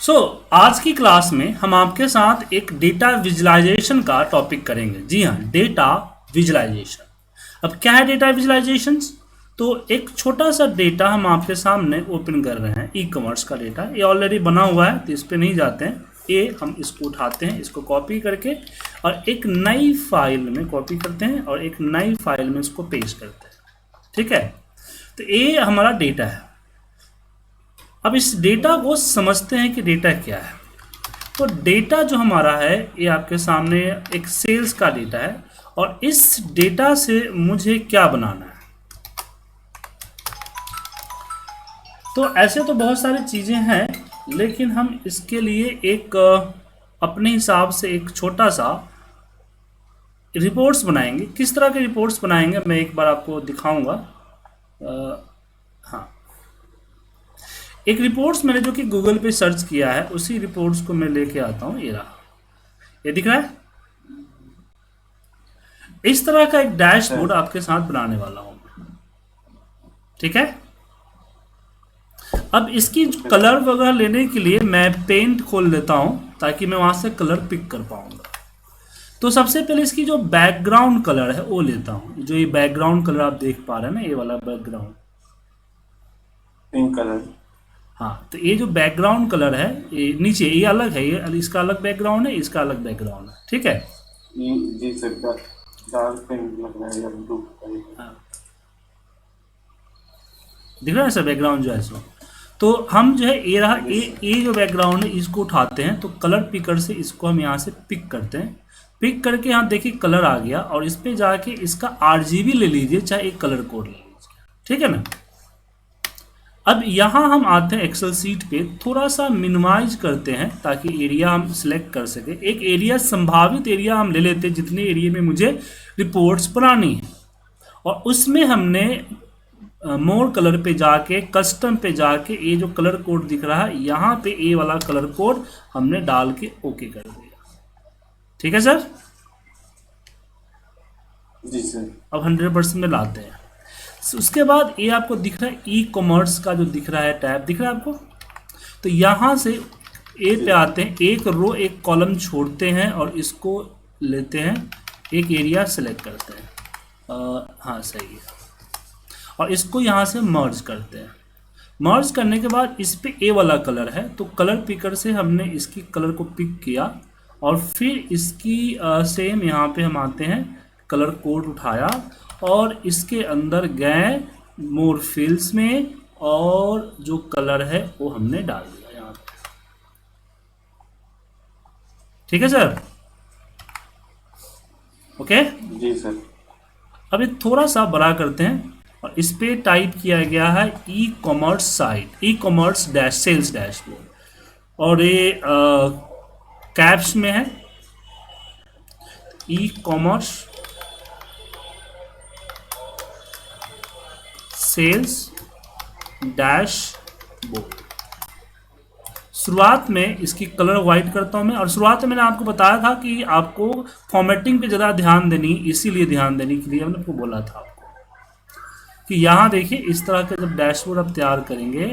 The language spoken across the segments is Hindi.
सो आज की क्लास में हम आपके साथ एक डेटा विजुलाइजेशन का टॉपिक करेंगे। जी हाँ, डेटा विजुलाइजेशन। अब क्या है डेटा विजुलाइजेशन? तो एक छोटा सा डेटा हम आपके सामने ओपन कर रहे हैं, ई कॉमर्स का डेटा। ये ऑलरेडी बना हुआ है तो इस पर नहीं जाते हैं। ये हम इसको उठाते हैं, इसको कॉपी करके और एक नई फाइल में कॉपी करते हैं और एक नई फाइल में इसको पेस्ट करते हैं। ठीक है, तो ये हमारा डेटा है। अब इस डेटा को समझते हैं कि डेटा क्या है। तो डेटा जो हमारा है ये आपके सामने एक सेल्स का डेटा है और इस डेटा से मुझे क्या बनाना है। तो ऐसे तो बहुत सारी चीज़ें हैं, लेकिन हम इसके लिए एक अपने हिसाब से एक छोटा सा रिपोर्ट्स बनाएंगे। किस तरह के रिपोर्ट्स बनाएंगे मैं एक बार आपको दिखाऊंगा। हाँ, एक रिपोर्ट्स मैंने जो कि गूगल पे सर्च किया है उसी रिपोर्ट्स को मैं लेके आता हूँ। ये रहा, ये दिख रहा है। इस तरह का एक डैशबोर्ड आपके साथ बनाने वाला हूँ। ठीक है, अब इसकी कलर वगैरह लेने के लिए मैं पेंट खोल लेता हूँ ताकि मैं वहां से कलर पिक कर पाऊंगा। तो सबसे पहले इसकी जो बैकग्राउंड कलर है वो लेता हूँ। जो ये बैकग्राउंड कलर आप देख पा रहे हैं ना, ये वाला बैकग्राउंड पिंक कलर। हाँ, तो ये जो बैकग्राउंड कलर है ये नीचे ये अलग है, ये इसका अलग बैकग्राउंड है, इसका अलग बैकग्राउंड है। ठीक है, जी सर, डार्क पिंक लग रहा है या ब्लू। दिख रहा है सर बैकग्राउंड जो है सो। तो हम जो है ये रहा, ये जो बैकग्राउंड है इसको उठाते हैं। तो कलर पिकर से इसको हम यहाँ से पिक करते हैं। पिक करके यहाँ देखिए कलर आ गया और इस पे जाके इसका RGB ले लीजिए, चाहे एक कलर कोड ले लीजिए। ठीक है ना। अब यहाँ हम आते हैं एक्सेल सीट पे, थोड़ा सा मिनिमाइज करते हैं ताकि एरिया हम सिलेक्ट कर सके। एक एरिया, संभावित एरिया हम ले लेते हैं जितने एरिया में मुझे रिपोर्ट्स बनानी है, और उसमें हमने मोर कलर पे जाके कस्टम पे जाके ये जो कलर कोड दिख रहा है यहाँ पे ये वाला कलर कोड हमने डाल के ओके कर दिया। ठीक है सर। जी सर। अब 100% में लाते हैं। उसके बाद ये आपको दिख रहा है ई कॉमर्स का जो दिख रहा है टैब, दिख रहा है आपको। तो यहाँ से ए पे आते हैं, एक रो एक कॉलम छोड़ते हैं और इसको लेते हैं, एक एरिया सेलेक्ट करते हैं। हाँ सही है, और इसको यहाँ से मर्ज करते हैं। मर्ज करने के बाद इस पे ए वाला कलर है तो कलर पिकर से हमने इसकी कलर को पिक किया और फिर इसकी सेम यहाँ पे हम आते हैं, कलर कोड उठाया और इसके अंदर गए मोर फिल्स में और जो कलर है वो हमने डाल दिया यहाँ पे। ठीक है सर, ओके। जी सर। अब ये थोड़ा सा बड़ा करते हैं और इस पे टाइप किया गया है e commerce site, e commerce dash sales dashboard, और ये कैप्स में है ई कॉमर्स सेल्स डैशबोर्ड। शुरुआत में इसकी कलर वाइट करता हूं मैं, और शुरुआत में मैंने आपको बताया था कि आपको फॉर्मेटिंग पे ज़्यादा ध्यान देनी, इसीलिए ध्यान देने के लिए मैंने आपको बोला था आपको कि यहाँ देखिए इस तरह का जब डैशबोर्ड आप तैयार करेंगे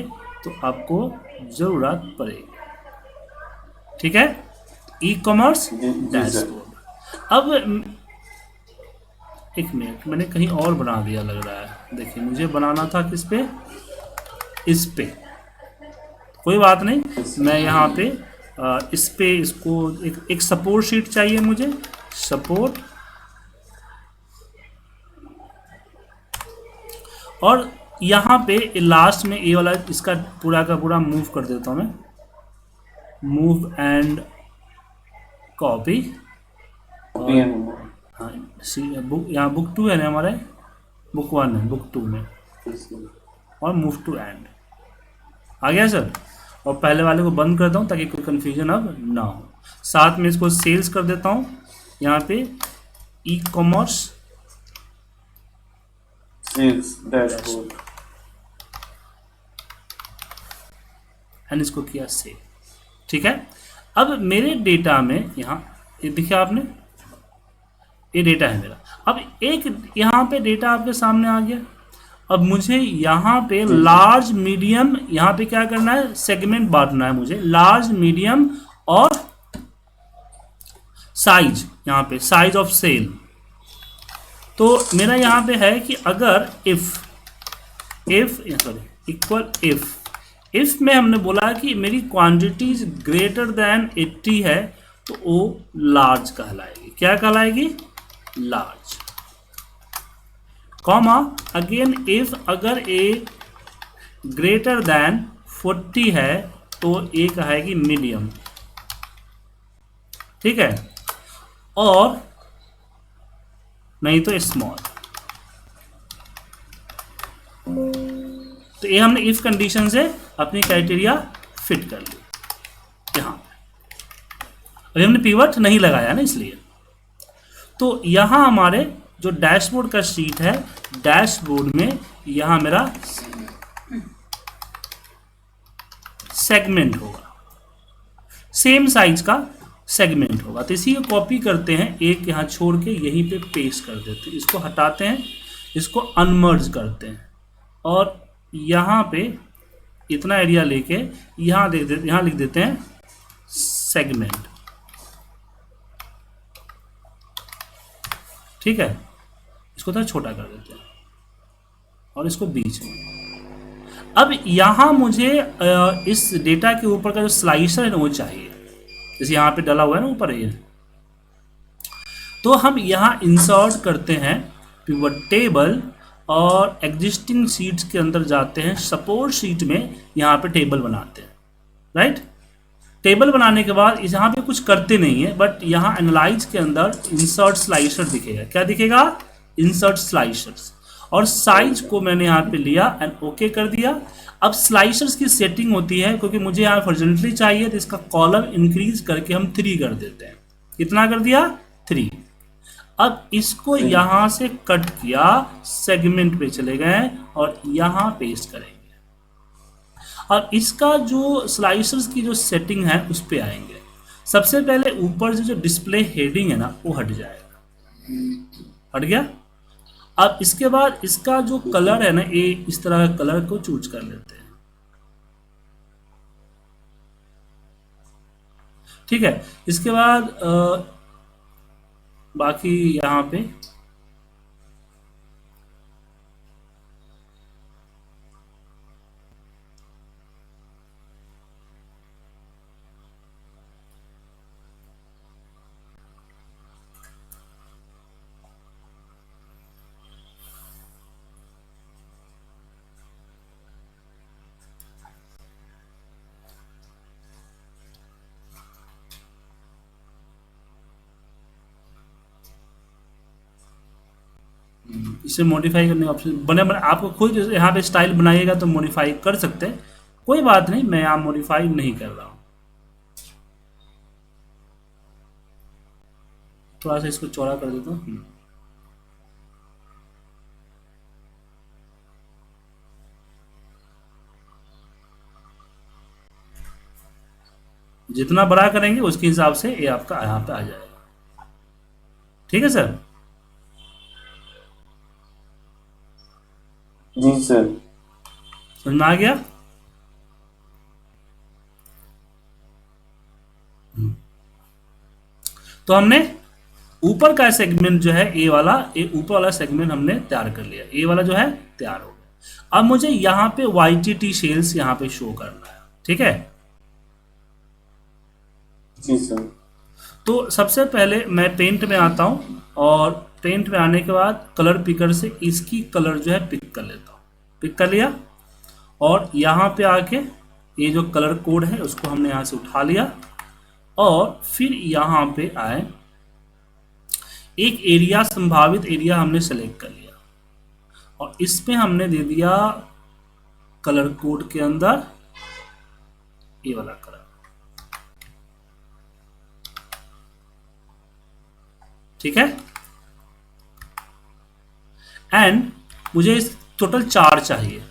तो आपको ज़रूरत पड़ेगी। ठीक है, ई कॉमर्स डैशबोर्ड। अब एक मिनट, मैंने कहीं और बना दिया लग रहा है। देखिए मुझे बनाना था किस पे, इस पे। कोई बात नहीं, मैं यहाँ पे इस पे इसको एक सपोर्ट शीट चाहिए मुझे, सपोर्ट, और यहाँ पे लास्ट में ये वाला इसका पूरा का पूरा मूव कर देता हूँ मैं, मूव एंड कॉपी। हाँ बुक, यहाँ बुक 2 है ना हमारे, बुक 1 है, बुक 2 में, और मूव टू एंड आ गया सर। और पहले वाले को बंद करता हूँ ताकि कोई कंफ्यूजन अब ना हो। साथ में इसको सेल्स कर देता हूँ यहाँ पे, e commerce sales dashboard, and इसको किया सेव। ठीक है, अब मेरे डेटा में यहाँ ये दिखा आपने, ये डेटा है मेरा। अब एक यहाँ पे डेटा आपके सामने आ गया। अब मुझे यहाँ पे लार्ज मीडियम, यहाँ पे क्या करना है, सेगमेंट बांटना है मुझे, लार्ज मीडियम और साइज, यहाँ पे साइज ऑफ सेल। तो मेरा यहाँ पे है कि अगर इफ सॉरी इक्वल इफ में हमने बोला कि मेरी क्वांटिटी ग्रेटर देन 80 है तो वो लार्ज कहलाएगी। क्या कहलाएगी? लार्ज। कॉमा अगेन इफ अगर ए ग्रेटर देन 40 है तो ए कहेगी मीडियम। ठीक है, और नहीं तो स्मॉल। तो ये हमने इफ कंडीशन से अपनी क्राइटेरिया फिट कर ली। यहां अभी हमने पिवट नहीं लगाया ना, इसलिए। तो यहां हमारे जो डैशबोर्ड का शीट है, डैशबोर्ड में यहां मेरा सेगमेंट होगा, सेम साइज का सेगमेंट होगा। तो इसी को कॉपी करते हैं, एक यहाँ छोड़ के यहीं पे पेस्ट कर देते हैं, इसको हटाते हैं, इसको अनमर्ज करते हैं और यहाँ पे इतना एरिया लेके यहाँ लिख देते हैं सेगमेंट। ठीक है, इसको थोड़ा छोटा कर देते हैं और इसको बीच में। अब यहाँ मुझे इस डेटा के ऊपर का जो स्लाइसर है ना वो चाहिए, जैसे यहाँ पे डला हुआ है ना ऊपर ये। तो हम यहाँ इंसर्ट करते हैं पिवट टेबल और एग्जिस्टिंग शीट्स के अंदर जाते हैं, सपोर्ट शीट में यहाँ पे टेबल बनाते हैं। राइट, टेबल बनाने के बाद इस यहाँ पे कुछ करते नहीं है, बट यहाँ एनालाइज के अंदर इंसर्ट स्लाइसर दिखेगा। क्या दिखेगा? Insert slicers. और साइज को मैंने यहाँ पे लिया एंड ओके कर दिया। अब स्लाइसर्स की सेटिंग होती है, क्योंकि मुझे यहाँ हॉरिजॉन्टली चाहिए तो इसका कॉलम इंक्रीज करके हम 3 कर देते हैं। कितना कर दिया? 3। अब इसको यहाँ से कट किया, सेगमेंट पे चले गए और यहाँ पेस्ट करेंगे। अब इसका जो स्लाइसर्स की जो सेटिंग है उस पे आएंगे। सबसे पहले ऊपर से जो डिस्प्ले हेडिंग है ना वो हट जाएगा। हट गया। अब इसके बाद इसका जो कलर है ना, ये इस तरह का कलर को चूज कर लेते हैं। ठीक है, इसके बाद बाकी यहाँ पे इसे मॉडिफाई करने का ऑप्शन बने बने आपको खुद यहाँ पे स्टाइल बनाइएगा तो मॉडिफाई कर सकते हैं, कोई बात नहीं, मैं यहाँ मॉडिफाई नहीं कर रहा हूँ। थोड़ा सा इसको चौड़ा कर देता हूँ। जितना बड़ा करेंगे उसके हिसाब से ये आपका यहाँ पे आ जाएगा। ठीक है सर? जी सर। समझ में आ गया? तो हमने ऊपर का सेगमेंट जो है ए वाला, ए ऊपर वाला सेगमेंट हमने तैयार कर लिया, ए वाला जो है तैयार हो गया। अब मुझे यहाँ पे YTT सेल्स यहाँ पे शो करना है। ठीक है, जी सर। तो सबसे पहले मैं पेंट में आता हूँ और पेंट में आने के बाद कलर पिकर से इसकी कलर जो है पिक कर लेता हूँ। पिक कर लिया और यहाँ पे आके ये जो कलर कोड है उसको हमने यहाँ से उठा लिया और फिर यहाँ पे आए, एक एरिया, संभावित एरिया हमने सेलेक्ट कर लिया और इसमें हमने दे दिया कलर कोड के अंदर ये वाला कलर। ठीक है, एंड मुझे इस टोटल 4 चाहिए,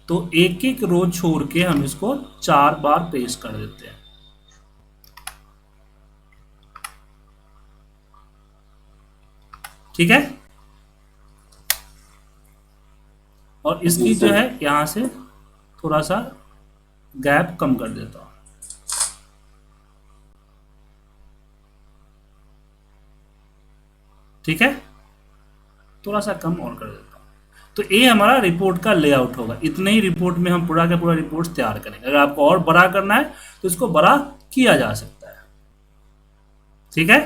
तो एक एक रो छोड़ के हम इसको 4 बार पेस्ट कर देते हैं। ठीक है, और जी इसकी जो सर। है यहाँ से थोड़ा सा गैप कम कर देता हूँ। ठीक है, थोड़ा सा कम और कर देता हूँ। तो ये हमारा रिपोर्ट का लेआउट होगा। इतने ही रिपोर्ट में हम पूरा का पूरा रिपोर्ट तैयार करेंगे। अगर आपको और बड़ा करना है तो इसको बड़ा किया जा सकता है। ठीक है,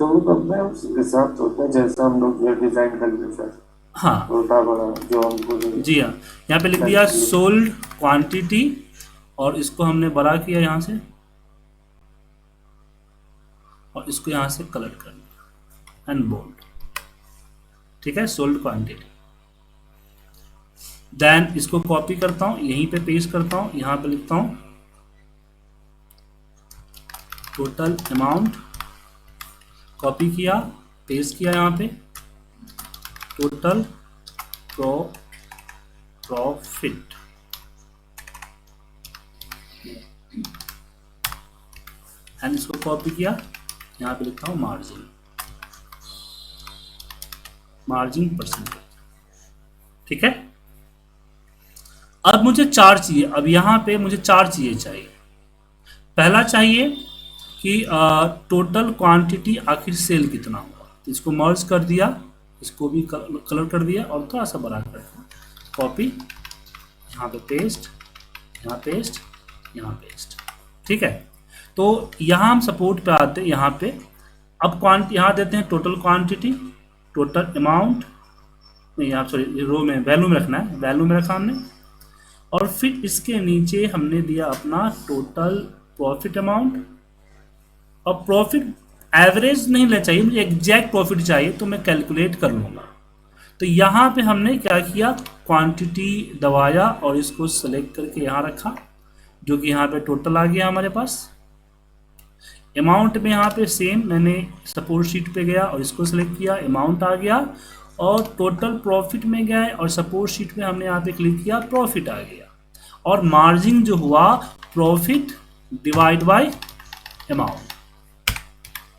जो भी करते हैं उसके साथ होता है, जैसा हम लोग जो डिजाइन करेंगे सर, हाँ छोटा बड़ा जो हमको जो जी हाँ, यहाँ पे लिख दिया सोल्ड क्वांटिटी और इसको हमने बड़ा किया यहाँ से और इसको यहाँ से कलर कर दिया एंड बोल्ड। ठीक है, सोल्ड क्वांटिटी। देन इसको कॉपी करता हूँ, यहीं पे पेस्ट करता हूँ, यहाँ पे लिखता हूँ टोटल अमाउंट, कॉपी किया, पेस्ट किया यहाँ पे, टोटल प्रॉफिट, एंड इसको कॉपी किया, यहाँ पे लिखता हूँ मार्जिन परसेंटेज। ठीक है, अब मुझे 4 चाहिए। अब यहाँ पे मुझे 4 चीज़ें चाहिए। पहला चाहिए कि टोटल क्वांटिटी आखिर सेल कितना हुआ, तो इसको मर्ज कर दिया, इसको भी कलर कर दिया और थोड़ा सा बड़ा कर दिया, कॉपी, यहाँ पे पेस्ट, यहाँ पेस्ट, यहाँ पेस्ट। ठीक है, तो यहाँ हम सपोर्ट पे आते हैं, यहाँ पे अब यहाँ देते हैं टोटल क्वांटिटी, टोटल अमाउंट, नहीं यहाँ सॉरी रो में वैल्यू में रखना है, वैल्यू में रखा हमने, और फिर इसके नीचे हमने दिया अपना टोटल प्रॉफिट अमाउंट। और प्रॉफिट एवरेज नहीं लेना चाहिए मुझे, एग्जैक्ट प्रॉफिट चाहिए, तो मैं कैलकुलेट कर लूँगा। तो यहाँ पे हमने क्या किया, क्वांटिटी दबाया और इसको सेलेक्ट करके यहाँ रखा, जो कि यहाँ पे टोटल आ गया हमारे पास। अमाउंट में यहाँ पे सेम मैंने सपोर्ट शीट पे गया और इसको सेलेक्ट किया, अमाउंट आ गया, और टोटल प्रॉफिट में गए और सपोर्ट शीट पे हमने यहाँ पे क्लिक किया, प्रॉफिट आ गया। और मार्जिन जो हुआ प्रॉफिट डिवाइड बाय अमाउंट,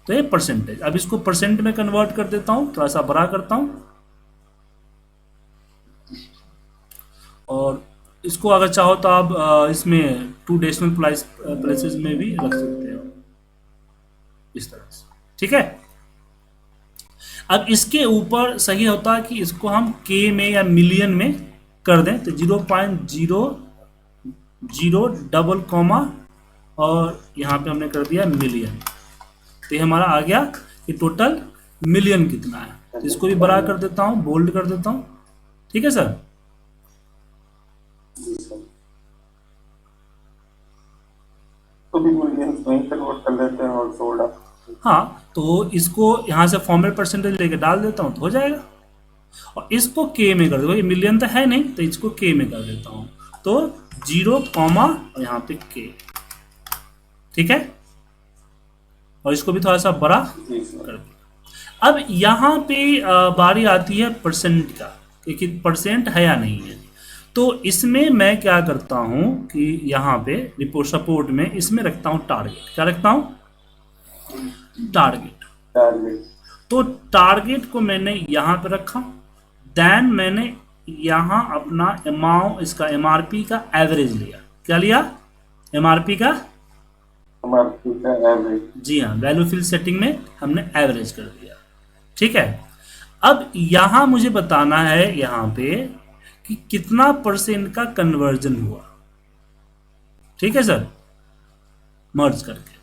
तो ये परसेंटेज। अब इसको परसेंट में कन्वर्ट कर देता हूँ, थोड़ा सा बड़ा करता हूँ, और इसको अगर चाहो तो आप इसमें 2 डेसिमल प्लेसेस में भी रख सकते हो, इस तरह से। ठीक है, अब इसके ऊपर सही होता है कि इसको हम के में या मिलियन में कर दें, तो 0.00 डबल कॉमा और यहाँ पे हमने कर दिया मिलियन। तो ये हमारा आ गया कि टोटल मिलियन कितना है। तो इसको भी बड़ा कर देता हूँ, बोल्ड कर देता हूँ। ठीक है सर, जी सर। तो भी मिलियंस में कन्वर्ट कर लेते हैं और सोल्ड। हाँ, तो इसको यहाँ से फॉर्मेट परसेंटेज लेके डाल देता हूँ तो हो जाएगा। और इसको के में कर दो, ये मिलियन तो है नहीं, तो इसको के में कर देता हूँ, तो 0 कॉमा और यहाँ पे के। ठीक है, और इसको भी थोड़ा सा बड़ा जी सर। कर दिया। अब यहाँ पे बारी आती है परसेंट का, कि परसेंट है या नहीं है। तो इसमें मैं क्या करता हूँ कि यहाँ पे रिपोर्ट सपोर्ट में इसमें रखता हूँ टारगेट। क्या रखता हूँ, टारगेट। टारगेट। तो टारगेट को मैंने यहाँ पे रखा, देन मैंने यहाँ अपना अमाउंट, इसका एमआरपी का एवरेज लिया। क्या लिया, एमआरपी का, एमआरपी का एवरेज। जी हाँ, वैल्यू फिल सेटिंग में हमने एवरेज कर दिया। ठीक है, अब यहाँ मुझे बताना है यहाँ पे कि कितना परसेंट का कन्वर्जन हुआ। ठीक है सर, मर्ज करके।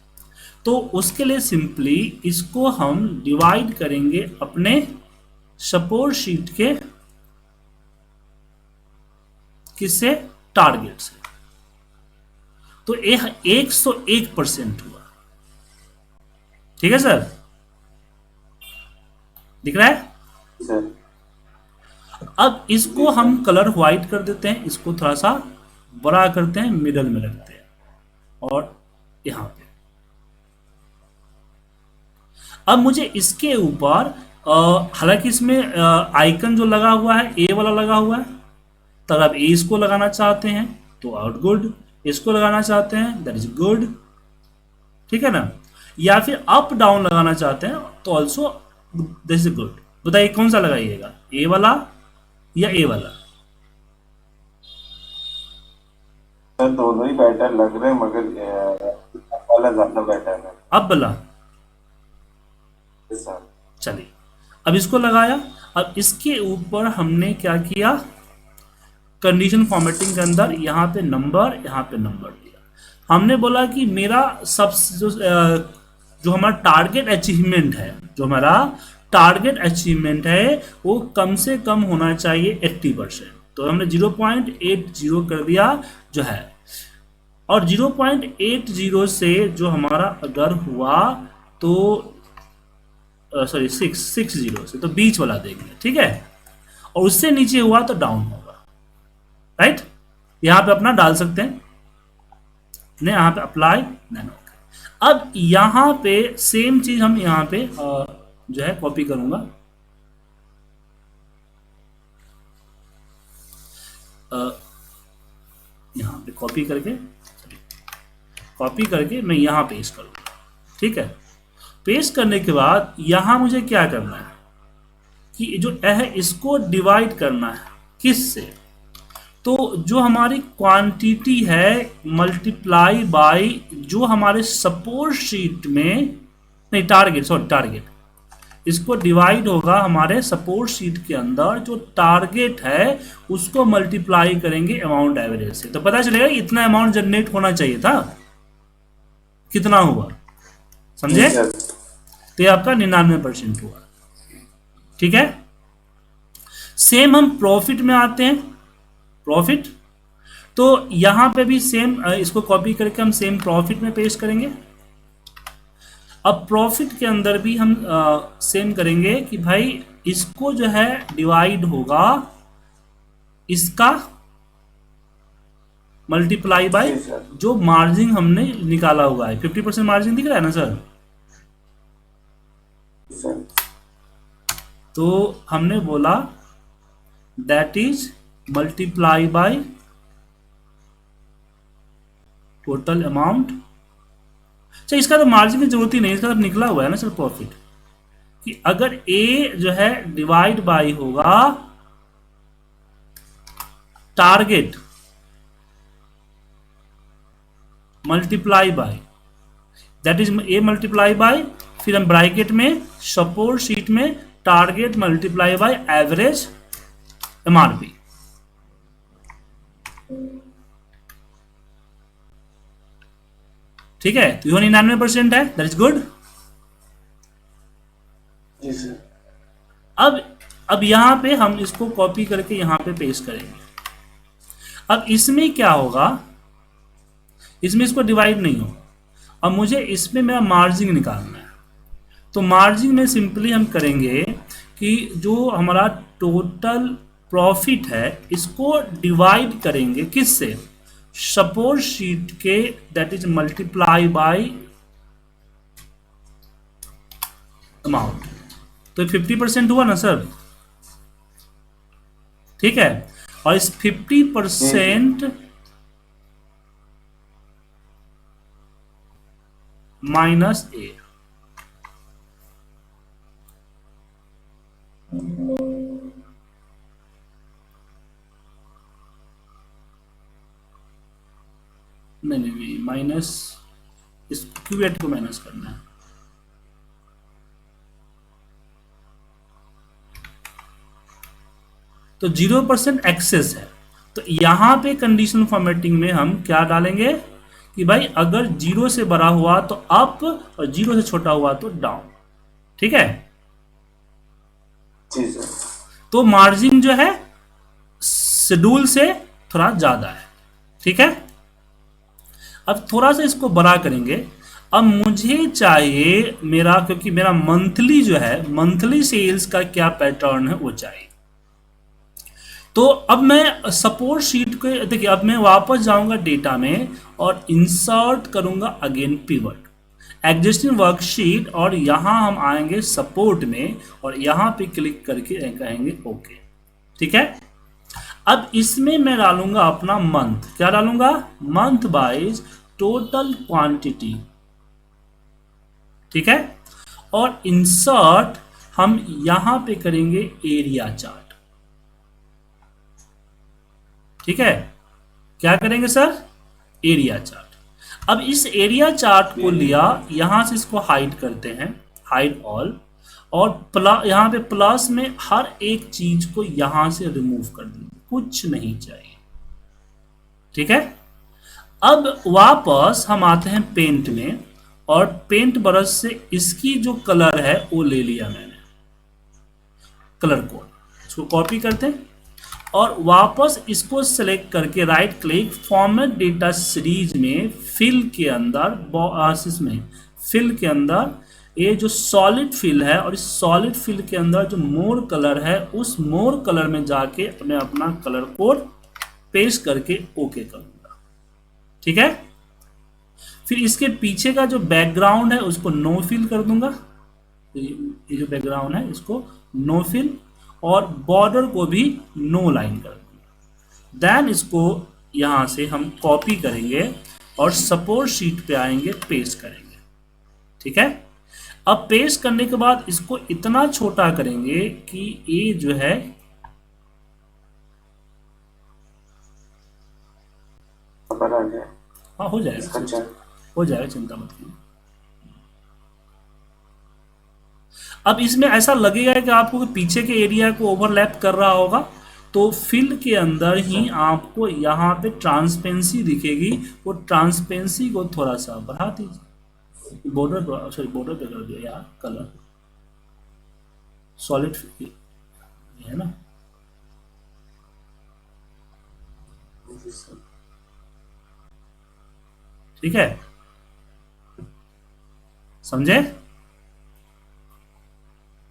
तो उसके लिए सिंपली इसको हम डिवाइड करेंगे अपने सपोर्ट शीट के किससे, टारगेट से। तो 101% हुआ। ठीक है सर, दिख रहा है। सर अब इसको हम कलर व्हाइट कर देते हैं, इसको थोड़ा सा बड़ा करते हैं, मिडल में रखते हैं, और यहां पे अब मुझे इसके ऊपर हालांकि इसमें आइकन जो लगा हुआ है ए वाला लगा हुआ है, तो अगर आप ए इसको लगाना चाहते हैं तो आउट गुड, इसको लगाना चाहते हैं दैट इज गुड। ठीक है ना, या फिर अप डाउन लगाना चाहते हैं तो ऑल्सो दिस इज गुड। बताइए कौन सा लगाइएगा, ए वाला या ए वाला? सर दोनों ही बेटर लग रहे हैं, मगर वाला ज्यादा बेटर है। अब वाला? सर चलिए, अब इसको लगाया। अब इसके ऊपर हमने क्या किया, कंडीशन फॉर्मेटिंग के अंदर यहाँ पे नंबर दिया। हमने बोला कि मेरा सब जो हमारा टारगेट अचीवमेंट है, वो कम से कम होना चाहिए 80%। तो हमने 0.80 कर दिया जो है, और 0.80 से जो हमारा अगर हुआ तो सॉरी 660 से, तो बीच वाला देंगे, ठीक है। और उससे नीचे हुआ तो डाउन होगा, राइट। यहां पे अपना डाल सकते हैं, ने यहाँ पे अप्लाई नैनो। अब यहाँ पे सेम चीज हम यहाँ पे जो है कॉपी करूंगा। यहाँ पे कॉपी करके मैं यहाँ पेस्ट करूंगा, ठीक है। पेस्ट करने के बाद यहाँ मुझे क्या करना है कि जो है इसको डिवाइड करना है, किस से? तो जो हमारी क्वांटिटी है मल्टीप्लाई बाय जो हमारे सपोर्ट शीट में, नहीं टारगेट, इसको डिवाइड होगा हमारे सपोर्ट शीट के अंदर जो टारगेट है उसको मल्टीप्लाई करेंगे अमाउंट एवरेज से। तो पता चलेगा इतना अमाउंट जनरेट होना चाहिए था, कितना हुआ, समझे? तो ये आपका 99% हुआ, ठीक है। सेम हम प्रॉफिट में आते हैं, प्रॉफिट। तो यहां पे भी सेम, इसको कॉपी करके हम सेम प्रॉफिट में पेस्ट करेंगे। अब प्रॉफिट के अंदर भी हम सेम करेंगे कि भाई इसको जो है डिवाइड होगा इसका मल्टीप्लाई बाय जो मार्जिन हमने निकाला हुआ है, 50% मार्जिन दिख रहा है ना सर? तो हमने बोला that is multiply by total amount. अच्छा, इसका तो मार्जिन की जरूरत ही नहीं, इसका तो निकला हुआ है ना सर प्रॉफिट, कि अगर ए जो है डिवाइड बाय होगा target multiply by, that is A multiply by, फिर हम ब्रैकेट में सपोर्ट शीट में target multiply by average MRP. ठीक है, तो 99% है, दैट इज गुड। अब यहां पे हम इसको कॉपी करके यहां पे पेस्ट करेंगे। अब इसमें क्या होगा, इसमें इसको डिवाइड नहीं हो, अब मुझे इसमें मेरा मार्जिन निकालना है। तो मार्जिन में सिंपली हम करेंगे कि जो हमारा टोटल प्रॉफिट है इसको डिवाइड करेंगे किससे, सपोर्ट शीट के, that is multiply by amount. तो 50% हुआ ना सर, ठीक है। और इस 50% माइनस ए, नहीं माइनस, इस क्यूएट को माइनस करना है। तो 0% एक्सेस है, तो यहां पे कंडीशनल फॉर्मेटिंग में हम क्या डालेंगे कि भाई अगर 0 से बड़ा हुआ तो अप और 0 से छोटा हुआ तो डाउन, ठीक है। तो मार्जिन जो है शेड्यूल से थोड़ा ज्यादा है, ठीक है। अब थोड़ा सा इसको बड़ा करेंगे। अब मुझे चाहिए मेरा, क्योंकि मेरा मंथली जो है, मंथली सेल्स का क्या पैटर्न है वो चाहिए। तो अब मैं सपोर्ट शीट को देखिए, अब मैं वापस जाऊंगा डेटा में और इंसर्ट करूंगा अगेन पिवट एग्जिस्टिंग वर्कशीट, और यहां हम आएंगे सपोर्ट में और यहां पे क्लिक करके कहेंगे ओके, ठीक है। अब इसमें मैं डालूंगा अपना मंथ, क्या डालूंगा, मंथ वाइज टोटल क्वांटिटी, ठीक है। और इंसर्ट हम यहां पे करेंगे एरिया चार्ट, ठीक है, क्या करेंगे सर, एरिया चार्ट। अब इस एरिया चार्ट को लिया, यहां से इसको हाइड करते हैं, हाइड ऑल, और यहां पे प्लस में हर एक चीज को यहां से रिमूव कर देंगे, कुछ नहीं चाहिए। ठीक है, अब वापस हम आते हैं पेंट में, और पेंट ब्रश से इसकी जो कलर है वो ले लिया मैंने, कलर कोड, इसको कॉपी करते हैं और वापस इसको सेलेक्ट करके right click, format data series में फिल के अंदर, इसमें फिल के अंदर ये जो सॉलिड फिल है, और इस सॉलिड फिल के अंदर जो मोर कलर है, उस मोर कलर में जाके मैं अपना कलर कोड पेस्ट करके ओके करूंगा। ठीक है, फिर इसके पीछे का जो बैकग्राउंड है उसको नो फिल कर दूंगा, ये जो बैकग्राउंड है इसको नो फिल, और बॉर्डर को भी नो लाइन कर दूंगा। देन इसको यहां से हम कॉपी करेंगे और सपोर्ट शीट पे आएंगे, पेस्ट करेंगे। ठीक है, अब पेस्ट करने के बाद इसको इतना छोटा करेंगे कि ये जो है बना गया। हाँ हो जाएगा, इसका चार्ट हो जाएगा, चिंता मत कीजिए। अब इसमें ऐसा लगेगा कि आपको कि पीछे के एरिया को ओवरलैप कर रहा होगा, तो फिल के अंदर ही आपको यहाँ पे ट्रांसपेरेंसी दिखेगी, वो ट्रांसपेरेंसी को थोड़ा सा बढ़ा दीजिए, बॉर्डर, सॉरी बॉर्डर पे कर दिया यार, कलर सॉलिड है ना। ठीक है, समझे?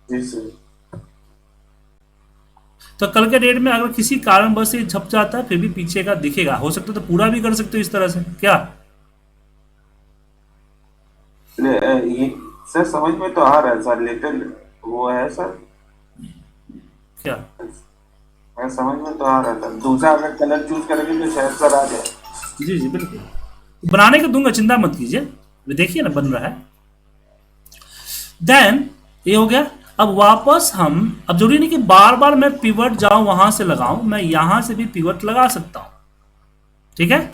जी सर। तो कल के डेट में अगर किसी कारणवश ये छप जाता है फिर भी पीछे का दिखेगा, हो सकता है तो पूरा भी कर सकते हो इस तरह से, क्या? ये सर समझ में तो आ रहा है सर, लिटिल वो है सर, क्या मैं समझ में तो आ रहा था। दूसरा अगर कलर चूज करेंगे तो शायद सर आ जाए। जी जी बिल्कुल, बनाने को दूंगा, चिंता मत कीजिए, देखिए ना बन रहा है। देन ये हो गया। अब वापस हम, अब जरूरी नहीं कि बार बार मैं पिवट जाऊं वहां से लगाऊं, मैं यहां से भी पिवट लगा सकता हूं। ठीक है,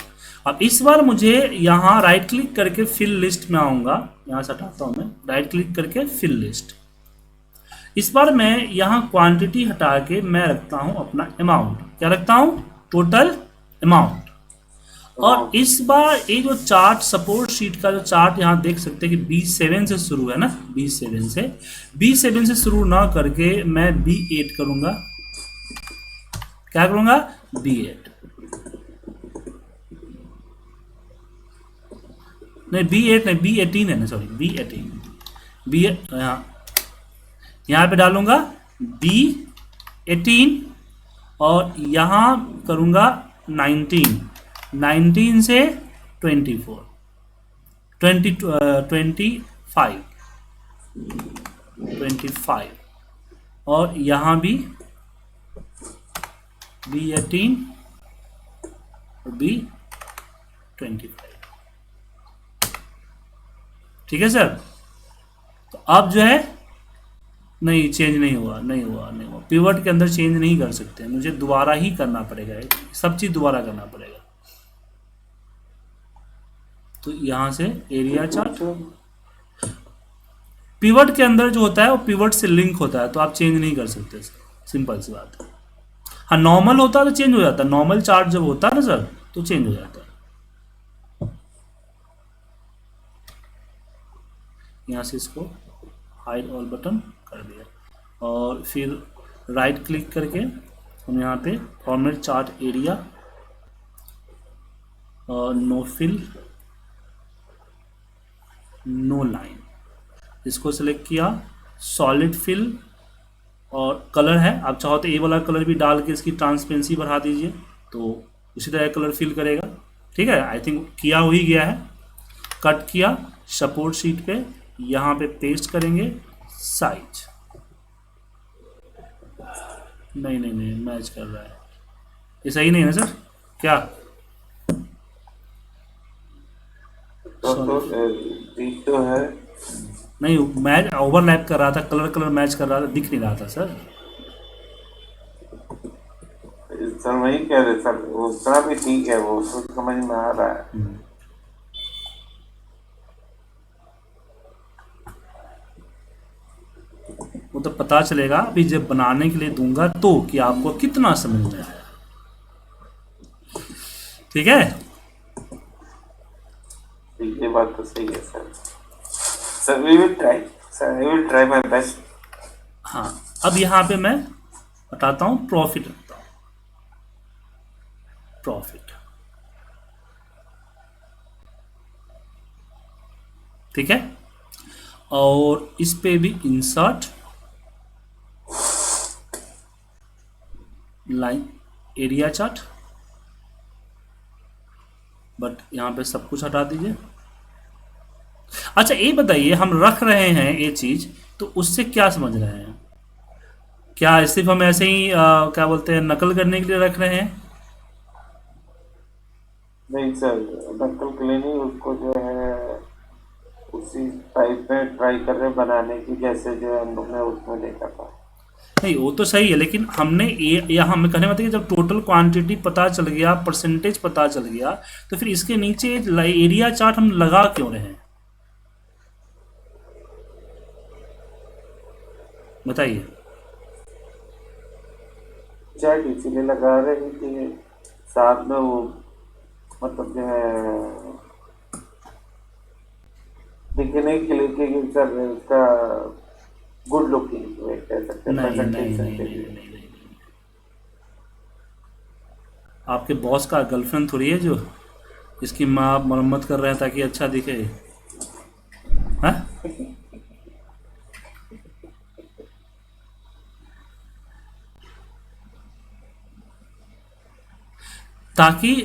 अब इस बार मुझे यहां राइट क्लिक करके फिल लिस्ट में आऊंगा, यहां से हटाता हूं मैं, राइट क्लिक करके फिल लिस्ट। इस बार मैं यहां क्वांटिटी हटा के मैं रखता हूं अपना अमाउंट, क्या रखता हूं, टोटल अमाउंट। और इस बार ये जो चार्ट, सपोर्ट शीट का जो चार्ट यहाँ देख सकते हैं कि B7 से शुरू है ना, B7 से शुरू ना करके मैं B8 करूंगा, क्या करूंगा, B8 नहीं, B8 नहीं, B18 है ना, सॉरी B18 यहाँ पे डालूंगा B18 और यहाँ करूंगा 19 से 24 25 और यहाँ भी B18 और B25। ठीक है सर, तो अब जो है नहीं, चेंज नहीं हुआ, पिवट के अंदर चेंज नहीं कर सकते, मुझे दोबारा ही करना पड़ेगा, सब चीज दोबारा करना पड़ेगा। तो यहां से एरिया चार्ट, पिवट के अंदर जो होता है वो पिवट से लिंक होता है, तो आप चेंज नहीं कर सकते सर, सिंपल सी बात है। हाँ नॉर्मल होता है तो चेंज हो जाता है, नॉर्मल चार्ट जब होता है ना सर तो चेंज हो जाता है। यहाँ से इसको हाइड ऑल बटन कर दिया और फिर राइट क्लिक करके हम यहाँ पे फॉर्मेट चार्ट एरिया और नो फिल नो लाइन, इसको सेलेक्ट किया, सॉलिड फिल और कलर है, आप चाहो तो ये वाला कलर भी डाल के इसकी ट्रांसपेरेंसी बढ़ा दीजिए तो उसी तरह कलर फिल करेगा। ठीक है, आई थिंक किया हो ही गया है। कट किया, सपोर्ट शीट पे यहाँ पे पेस्ट करेंगे, साइज नहीं मैच कर रहा है, ये सही नहीं है सर, क्या ठीक तो है नहीं, मैच ओवरलैप कर रहा था, कलर मैच कर रहा था, दिख नहीं रहा था सर। सर वही कह रहे सर, उतना भी ठीक है, वो तो समझ में आ रहा है। वो तो पता चलेगा अभी जब बनाने के लिए दूंगा तो कि आपको कितना समझ में आया। ठीक है, ये बात तो सही है sir. Sir we will try, sir I will try my best. हाँ अब यहाँ पे मैं बताता हूँ, प्रॉफिट रखता हूँ, प्रॉफिट। ठीक है, और इस पे भी insert line area chart, but यहाँ पे सब कुछ हटा दीजिए। अच्छा ये बताइए, हम रख रहे हैं ये चीज तो उससे क्या समझ रहे हैं? क्या सिर्फ हम ऐसे ही क्या बोलते हैं, नकल करने के लिए रख रहे हैं? नहीं सर, नकल के लिए नहीं, उसको जो है उसी टाइप में ट्राई कर रहे हैं बनाने की, जैसे जो हम लोग ने उसमें देखा था। नहीं वो तो सही है, लेकिन हमने ये यहाँ हमें कहने मतलब कि जब टोटल क्वांटिटी पता चल गया, परसेंटेज पता चल गया, तो फिर इसके नीचे एरिया चार्ट हम लगा क्यों रहे हैं? बताइए। चैट इसीलिए लगा रहे हैं कि साथ में वो मतलब जो है दिखने के लिए कि सर उसका गुड लुकिंग कह सकते हैं, नहीं नहीं नहीं प्रेजेंटेशन नहीं के नहीं, लिए। नहीं, नहीं। आपके बॉस का गर्लफ्रेंड थोड़ी है जो इसकी माँ मरम्मत कर रहे हैं ताकि अच्छा दिखे। हाँ, ताकि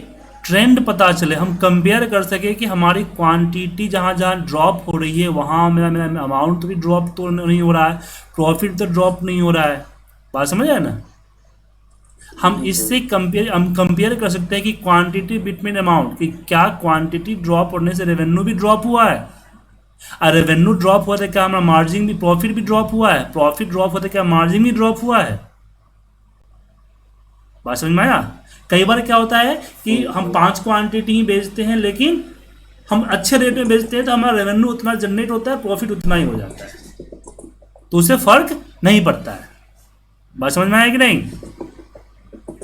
ट्रेंड पता चले, हम कंपेयर कर सके कि हमारी क्वांटिटी जहाँ जहाँ ड्रॉप हो रही है वहाँ मेरा मेरा अमाउंट तो भी ड्रॉप तो नहीं हो रहा है, प्रॉफिट तो ड्रॉप नहीं हो रहा है। बात समझ आए ना? हम जी सर। इससे कंपेयर कर सकते हैं कि क्वांटिटी बिटवीन अमाउंट, कि क्या क्वांटिटी ड्रॉप होने से रेवेन्यू भी ड्रॉप हुआ है, और रेवेन्यू ड्रॉप हुआ तो क्या हमारा मार्जिन भी, प्रॉफिट भी ड्रॉप हुआ है, प्रॉफिट ड्रॉप होता क्या मार्जिन भी ड्रॉप हुआ है। बात समझ में आया? कई बार क्या होता है कि जी हम जी 5 क्वांटिटी ही बेचते हैं, लेकिन हम अच्छे रेट में बेचते हैं तो हमारा रेवेन्यू उतना जनरेट होता है, प्रॉफिट उतना ही हो जाता है, तो उससे फर्क नहीं पड़ता है। बात समझ में आया कि नहीं?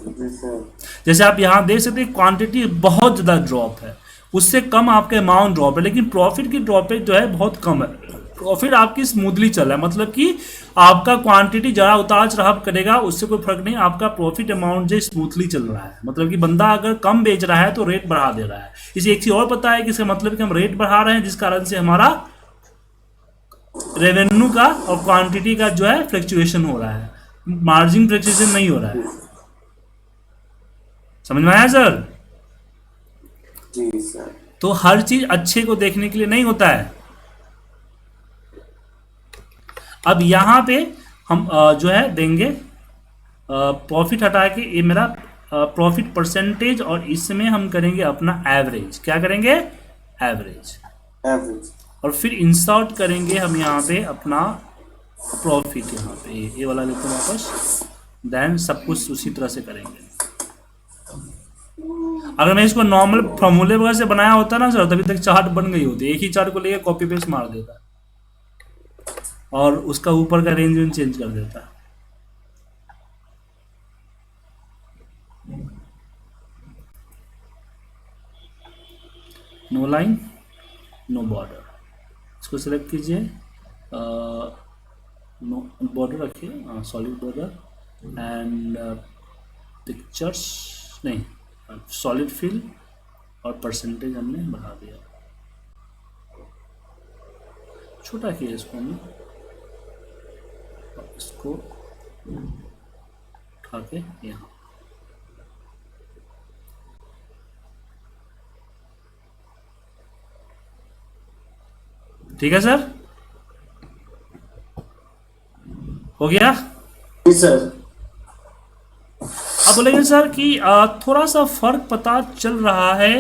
जी सर। जैसे आप यहाँ देख सकते हैं क्वांटिटी बहुत ज़्यादा ड्रॉप है, उससे कम आपके अमाउंट ड्रॉप है, लेकिन प्रॉफिट की ड्रॉपेज जो है बहुत कम है। प्रॉफिट आपकी स्मूथली चल रहा है, मतलब कि आपका क्वांटिटी ज़रा उतार चढ़ाव करेगा उससे कोई फर्क नहीं, आपका प्रॉफिट अमाउंट जो स्मूथली चल रहा है। मतलब कि बंदा अगर कम बेच रहा है तो रेट बढ़ा दे रहा है। इसे एक चीज़ और पता है कि इसका मतलब कि हम रेट बढ़ा रहे हैं जिस कारण से हमारा रेवेन्यू का और क्वांटिटी का जो है फ्लक्चुएशन हो रहा है, मार्जिन फ्लक्चुएशन नहीं हो रहा है। समझ में आया सर? जी सर। तो हर चीज अच्छे को देखने के लिए नहीं होता है। अब यहाँ पे हम जो है देंगे प्रॉफिट हटा के, ये मेरा प्रॉफिट परसेंटेज, और इसमें हम करेंगे अपना एवरेज। क्या करेंगे? एवरेज। एवरेज। और फिर इंसर्ट करेंगे हम यहाँ पे अपना प्रॉफिट, यहाँ पे ये वाला लेते हैं वापस, देन सब कुछ उसी तरह से करेंगे। अगर मैं इसको नॉर्मल फॉर्मूले वगैरह से बनाया होता ना सर, तभी तक चार्ट बन गई होती। एक ही चार्ट को लेके कॉपी पेस्ट मार देता और उसका ऊपर का रेंज चेंज कर देता। नो लाइन, नो बॉर्डर, इसको सिलेक्ट कीजिए, नो बॉर्डर रखिए, सॉलिड बॉर्डर, एंड पिक्चर्स नहीं, सॉलिड फिल, और परसेंटेज हमने बढ़ा दिया, छोटा किया इसको हमने, और इसको उठा के यहाँ। ठीक है सर, हो गया? जी सर। अब बोलेंगे सर कि थोड़ा सा फर्क पता चल रहा है,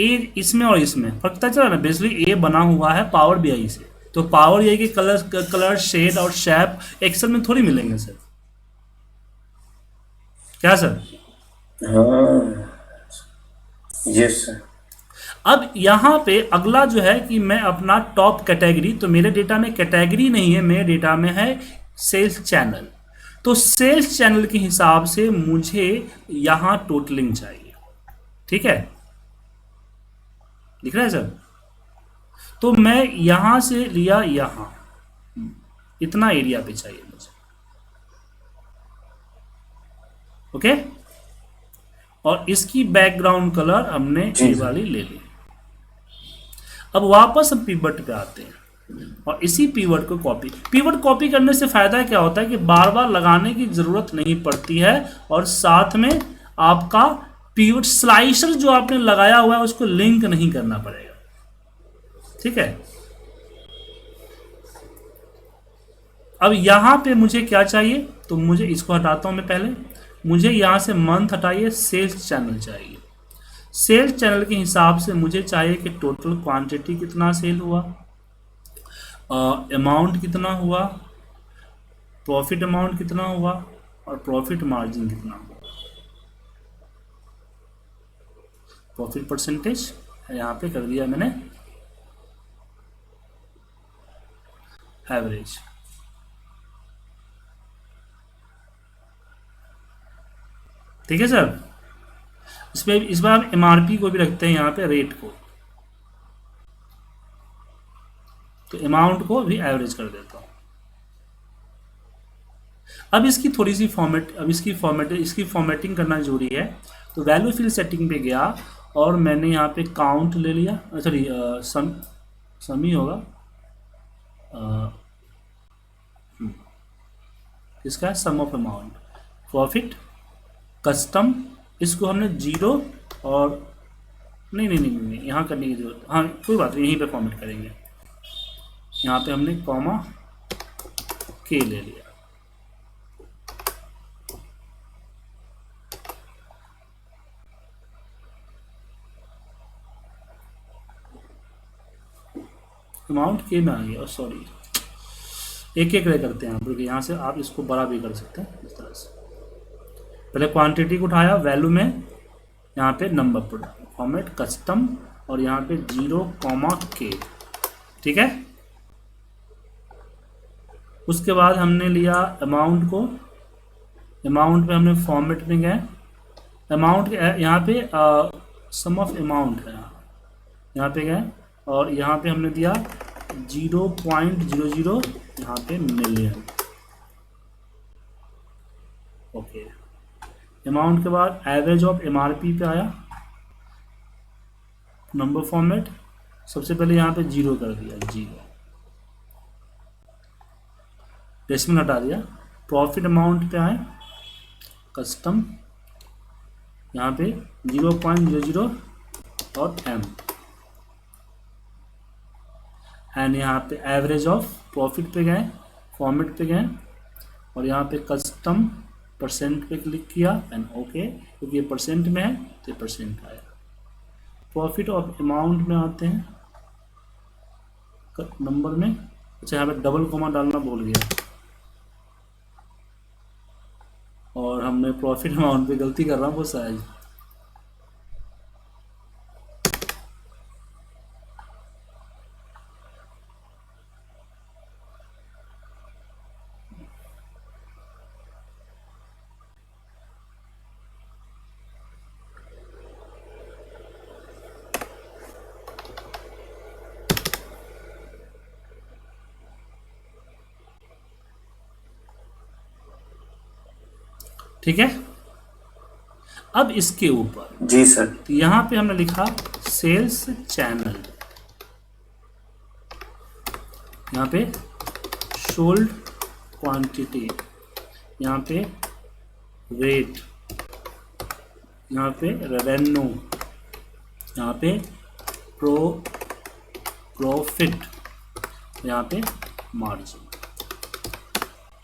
ए इसमें और इसमें फर्क पता चल रहा है ना। बेसिकली ए बना हुआ है पावर बीआई से, तो पावर ये कि कलर शेड और शेप एक्सेल में थोड़ी मिलेंगे सर। क्या सर? हाँ, यस सर। अब यहाँ पे अगला जो है कि मैं अपना टॉप कैटेगरी, तो मेरे डेटा में कैटेगरी नहीं है, मेरे डेटा में है सेल्स चैनल। तो सेल्स चैनल के हिसाब से मुझे यहाँ टोटलिंग चाहिए। ठीक है, दिख रहा है सर? तो मैं यहाँ से लिया, यहाँ इतना एरिया पे चाहिए मुझे। ओके, और इसकी बैकग्राउंड कलर हमने जी ये सर। वाली ले ली। अब वापस हम पिवट पे आते हैं और इसी पिवट को पिवट कॉपी करने से फायदा क्या होता है कि बार बार लगाने की जरूरत नहीं पड़ती है, और साथ में आपका पिवट स्लाइसर जो आपने लगाया हुआ है उसको लिंक नहीं करना पड़ेगा। ठीक है, अब यहां पे मुझे क्या चाहिए, तो मुझे इसको हटाता हूं मैं पहले। मुझे यहां से मंथ हटाइए, सेल्स चैनल चाहिए। सेल्स चैनल के हिसाब से मुझे चाहिए कि टोटल क्वांटिटी कितना सेल हुआ, अमाउंट कितना हुआ, प्रॉफिट अमाउंट कितना हुआ, और प्रॉफिट मार्जिन कितना हुआ। प्रॉफिट परसेंटेज यहाँ पे कर दिया मैंने एवरेज। ठीक है सर, इस बार हम एमआरपी को भी रखते हैं यहाँ पे, रेट को, तो अमाउंट को भी एवरेज कर देता हूँ। अब इसकी थोड़ी सी फॉर्मेट, अब इसकी फॉर्मेटिंग करना जरूरी है। तो वैल्यू फिल सेटिंग पे गया और मैंने यहाँ पे काउंट ले लिया, सॉरी सम ही होगा, इसका है सम ऑफ अमाउंट, प्रॉफिट, कस्टम, इसको हमने जीरो और नहीं यहाँ करने की जरूरत, हाँ कोई बात नहीं, यहीं पे फॉर्मेट करेंगे। यहाँ पे हमने कॉमा के ले लिया। अमाउंट के में आ गया, सॉरी एक एक करते हैं, क्योंकि यहाँ से आप इसको बड़ा भी कर सकते हैं इस तरह से। पहले क्वांटिटी को उठाया, वैल्यू में यहाँ पे नंबर पुट, फॉर्मेट कस्टम, और यहाँ पे जीरो कॉमा के। ठीक है, उसके बाद हमने लिया अमाउंट को, अमाउंट पे हमने फॉर्मेट में गए, अमाउंट यहाँ पे सम ऑफ अमाउंट है, यहाँ पे गए और यहाँ पे हमने दिया 0.00, यहाँ पे मिलियन। ओके, अमाउंट के बाद एवरेज ऑफ एमआरपी पे आया, नंबर फॉर्मेट, सबसे पहले यहाँ पे जीरो कर दिया, जीरो, डेसिमल हटा दिया। प्रॉफिट अमाउंट पे आए, कस्टम, यहाँ पे 0.00 और एम, एंड यहाँ पे एवरेज ऑफ प्रॉफिट पे गए, फॉर्मेट पे गए और यहाँ पे कस्टम परसेंट पे क्लिक किया एंड ओके, क्योंकि ये परसेंट में है तो परसेंट आया। प्रॉफिट ऑफ अमाउंट में आते हैं नंबर में, अच्छा यहाँ पे डबल कोमा डालना भूल गया और हमने प्रॉफिट अमाउंट पे गलती कर रहा हूँ वो साइज। ठीक है, अब इसके ऊपर जी सर। तो यहाँ पे हमने लिखा सेल्स चैनल, यहाँ पे सोल्ड क्वांटिटी, यहाँ पे रेट, यहाँ पे रेवेन्यू, यहाँ पे प्रॉफिट, यहाँ पे मार्जिन।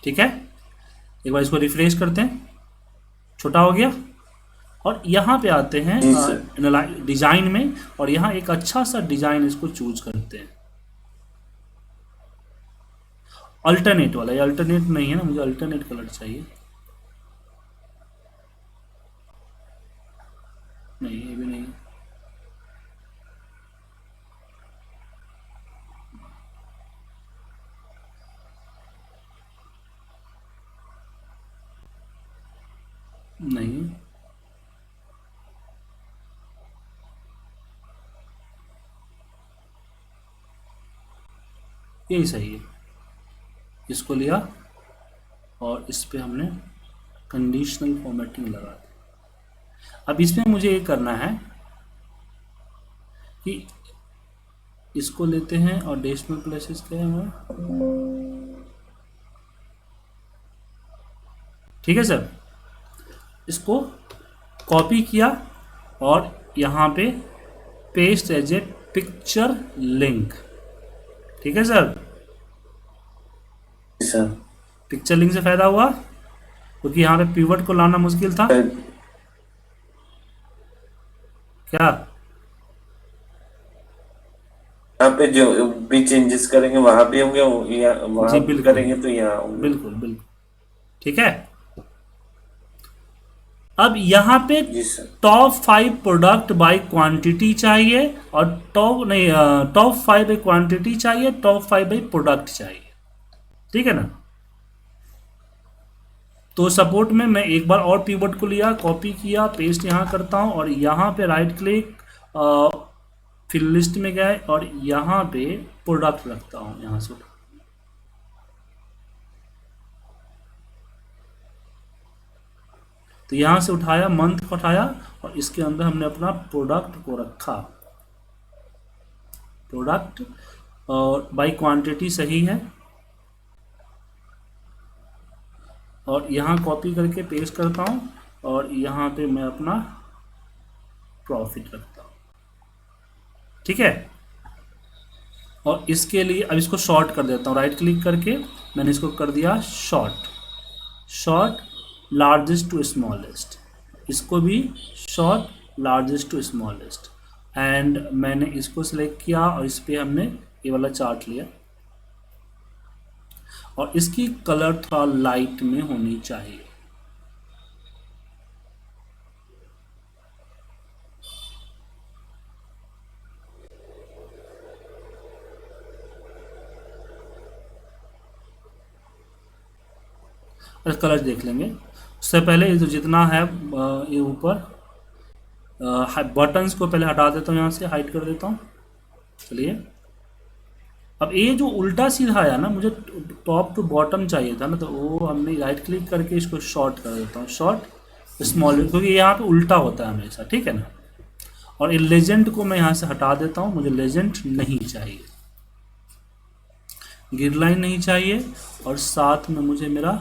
ठीक है, एक बार इसको रिफ्रेश करते हैं, छोटा हो गया। और यहाँ पे आते हैं जी सर। डिजाइन में, और यहाँ एक अच्छा सा डिजाइन इसको चूज करते हैं, अल्टरनेट वाला। ये अल्टरनेट नहीं है ना, मुझे अल्टरनेट कलर चाहिए। नहीं, यही सही है। इसको लिया और इस पे हमने कंडीशनल फॉर्मेटिंग लगा दी। अब इसमें मुझे ये करना है कि इसको लेते हैं और डेसिमल प्लेसेस क्या है हमारा, ठीक है सर। इसको कॉपी किया और यहाँ पे paste as a picture link, ठीक है सर। सर पिक्चर लिंक से फायदा हुआ क्योंकि यहाँ पे पिवट को लाना मुश्किल था क्या। यहाँ पे जो भी चेंजेस करेंगे वहां भी होंगे, वहां जी भी बिल्कुल, करेंगे तो यहाँ होंगे। बिल्कुल बिल्कुल, ठीक है। अब यहाँ पे जी sir. Top 5 product by quantity चाहिए और टॉप 5 बाय क्वांटिटी चाहिए, टॉप 5 बाय प्रोडक्ट चाहिए, ठीक है ना। तो सपोर्ट में मैं एक बार और पीवर्ड को लिया, कॉपी किया, पेस्ट यहाँ करता हूँ और यहाँ पे राइट क्लिक, फिर लिस्ट में गए और यहाँ पे प्रोडक्ट रखता हूँ, यहाँ से तो यहाँ से उठाया, मंथ को उठाया और इसके अंदर हमने अपना प्रोडक्ट को रखा। प्रोडक्ट और बाय क्वांटिटी सही है और यहाँ कॉपी करके पेस्ट करता हूँ और यहाँ पे मैं अपना प्रॉफिट रखता हूँ, ठीक है। और इसके लिए अब इसको शॉर्ट कर देता हूँ, राइट क्लिक करके मैंने इसको कर दिया sort, sort largest to smallest, इसको भी sort largest to smallest and मैंने इसको सिलेक्ट किया और इस पर हमने ये वाला चार्ट लिया और इसकी कलर थोड़ा लाइट में होनी चाहिए। और कलर देख लेंगे। उससे पहले ये जो जितना है ये ऊपर बटन्स को पहले हटा देता हूँ, यहाँ से हाइड कर देता हूँ। चलिए अब ये जो उल्टा सीधा आया ना, मुझे टॉप टू बॉटम चाहिए था ना, तो वो हमने राइट क्लिक करके इसको शॉर्ट कर देता हूँ, शॉर्ट स्मॉल, क्योंकि यहाँ पे उल्टा होता है हमेशा, ठीक है ना। और ये लेजेंड को मैं यहाँ से हटा देता हूँ, मुझे लेजेंड नहीं चाहिए, गिरलाइन नहीं चाहिए और साथ में मुझे मेरा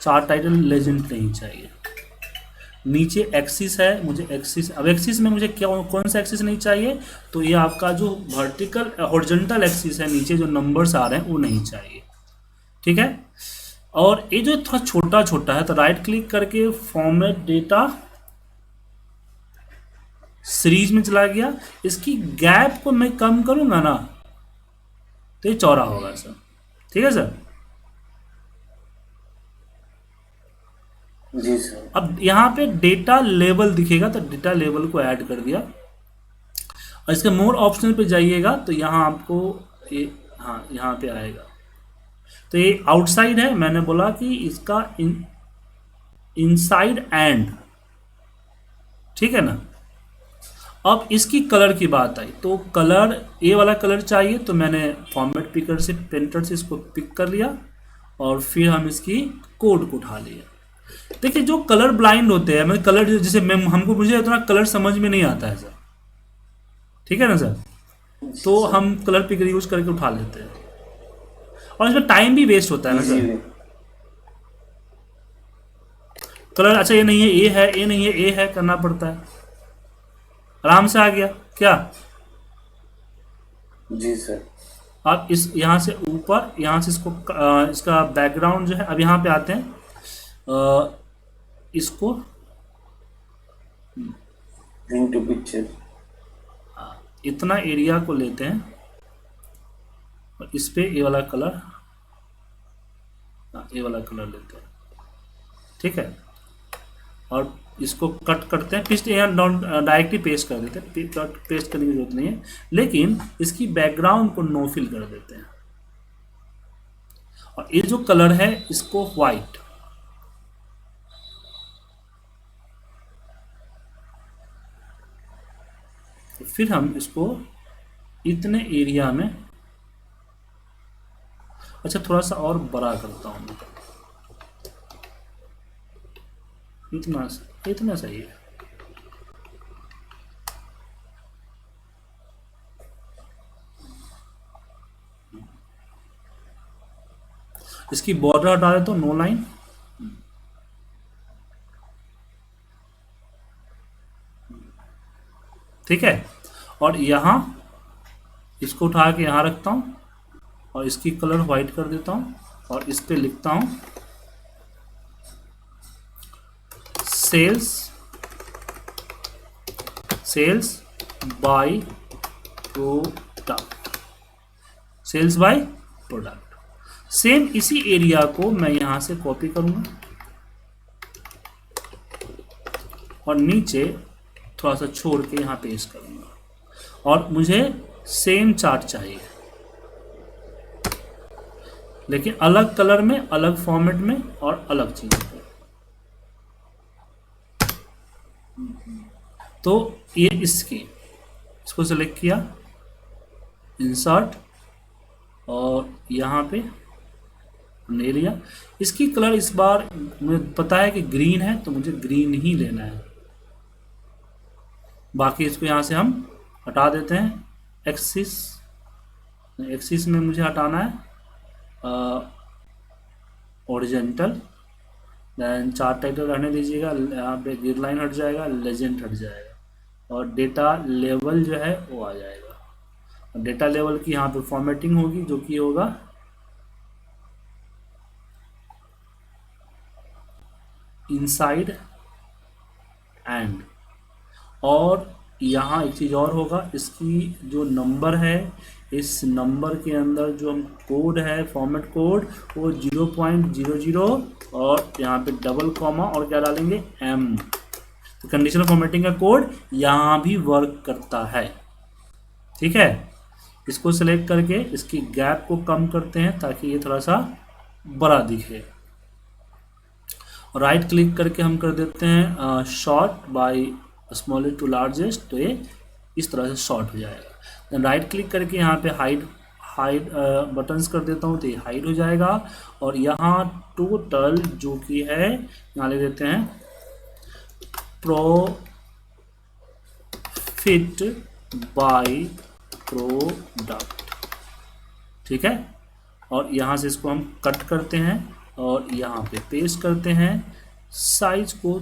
चार्ट टाइटल लेजेंड नहीं चाहिए। नीचे एक्सिस है, मुझे एक्सिस, अब एक्सिस में मुझे क्या, कौन सा एक्सिस नहीं चाहिए, तो ये आपका जो वर्टिकल हॉरिजॉन्टल एक्सिस है, नीचे जो नंबर्स आ रहे हैं वो नहीं चाहिए, ठीक है। और ये जो थोड़ा छोटा छोटा है तो राइट क्लिक करके फॉर्मेट डेटा सीरीज में चला गया। इसकी गैप को मैं कम करूंगा ना तो ये चौड़ा होगा सर, ठीक है सर। जी सर। अब यहाँ पे डेटा लेवल दिखेगा तो डेटा लेवल को ऐड कर दिया और इसके मोर ऑप्शन पे जाइएगा तो यहाँ आपको ये, हाँ यहाँ पे आएगा। तो ये आउटसाइड है, मैंने बोला कि इसका इनसाइड एंड, ठीक है ना। अब इसकी कलर की बात आई तो कलर, ये वाला कलर चाहिए तो मैंने फॉर्मेट पिकर से, पेंटर से इसको पिक कर लिया और फिर हम इसकी कोड को उठा लिया। देखिए जो कलर ब्लाइंड होते हैं, मतलब कलर जैसे मैं, हमको, मुझे इतना कलर समझ में नहीं आता है सर, ठीक है ना सर, तो हम कलर पिकर यूज करके उठा लेते हैं और इसमें टाइम भी वेस्ट होता है ना सर। कलर अच्छा ये नहीं है, ए है, ए नहीं है, ए है करना पड़ता है। आराम से आ गया क्या? जी सर। आप इस यहाँ से ऊपर, यहाँ से इसको इसका बैकग्राउंड जो है, अब यहाँ पे आते हैं, इसको ब्रिंग टू पिक्चर, इतना एरिया को लेते हैं और इस पे ये वाला कलर, ये वाला कलर लेते हैं, ठीक है। और इसको कट करते हैं, पेस्ट यहाँ डायरेक्टली पेस्ट कर देते हैं, कट पेस्ट करने की जरूरत नहीं है, लेकिन इसकी बैकग्राउंड को नो फिल कर देते हैं और ये जो कलर है इसको वाइट, फिर हम इसको इतने एरिया में, अच्छा थोड़ा सा और बड़ा करता हूँ मैं, इतना इतना सही है। इसकी बॉर्डर हटा दे तो नो लाइन, ठीक है। और यहाँ इसको उठा के यहाँ रखता हूँ और इसकी कलर वाइट कर देता हूँ और इस पे लिखता हूँ sales sales by product, sales by product. Same इसी एरिया को मैं यहाँ से कॉपी करूँगा और नीचे थोड़ा सा छोड़ के यहाँ पेस्ट करूँगा। और मुझे सेम चार्ट चाहिए, लेकिन अलग कलर में, अलग फॉर्मेट में और अलग चीज़ पे। तो ये इसको सेलेक्ट किया, इंसर्ट, और यहाँ पे ले लिया। इसकी कलर इस बार मुझे पता है कि ग्रीन है, तो मुझे ग्रीन ही लेना है। बाकी इसको यहाँ से हम हटा देते हैं। एक्सिस में मुझे हटाना है ओरिजेंटल, देन चार्ट टाइटल रहने दीजिएगा, यहाँ पे ग्रिड लाइन हट जाएगा, लेजेंड हट जाएगा और डेटा लेवल जो है वो आ जाएगा। और डेटा लेवल की यहाँ पे फॉर्मेटिंग होगी, जो कि होगा इनसाइड एंड। और यहाँ एक चीज़ और होगा, इसकी जो नंबर है, इस नंबर के अंदर जो हम कोड है, फॉर्मेट कोड, वो 0.00 और यहाँ पे डबल कॉमा और क्या डालेंगे, m। तो कंडीशनल फॉर्मेटिंग का कोड यहाँ भी वर्क करता है, ठीक है। इसको सेलेक्ट करके इसकी गैप को कम करते हैं ताकि ये थोड़ा सा बड़ा दिखे। राइट क्लिक करके हम कर देते हैं sort by smallest to largest, तो ये इस तरह से शॉर्ट हो जाएगा। देन राइट क्लिक करके यहाँ पे हाइड बटन्स कर देता हूँ, तो ये हाइड हो जाएगा। और यहाँ टोटल जो कि है, यहाँ ले देते हैं प्रॉफिट बाय प्रोडक्ट, ठीक है। और यहाँ से इसको हम कट करते हैं और यहाँ पे पेस्ट करते हैं। साइज को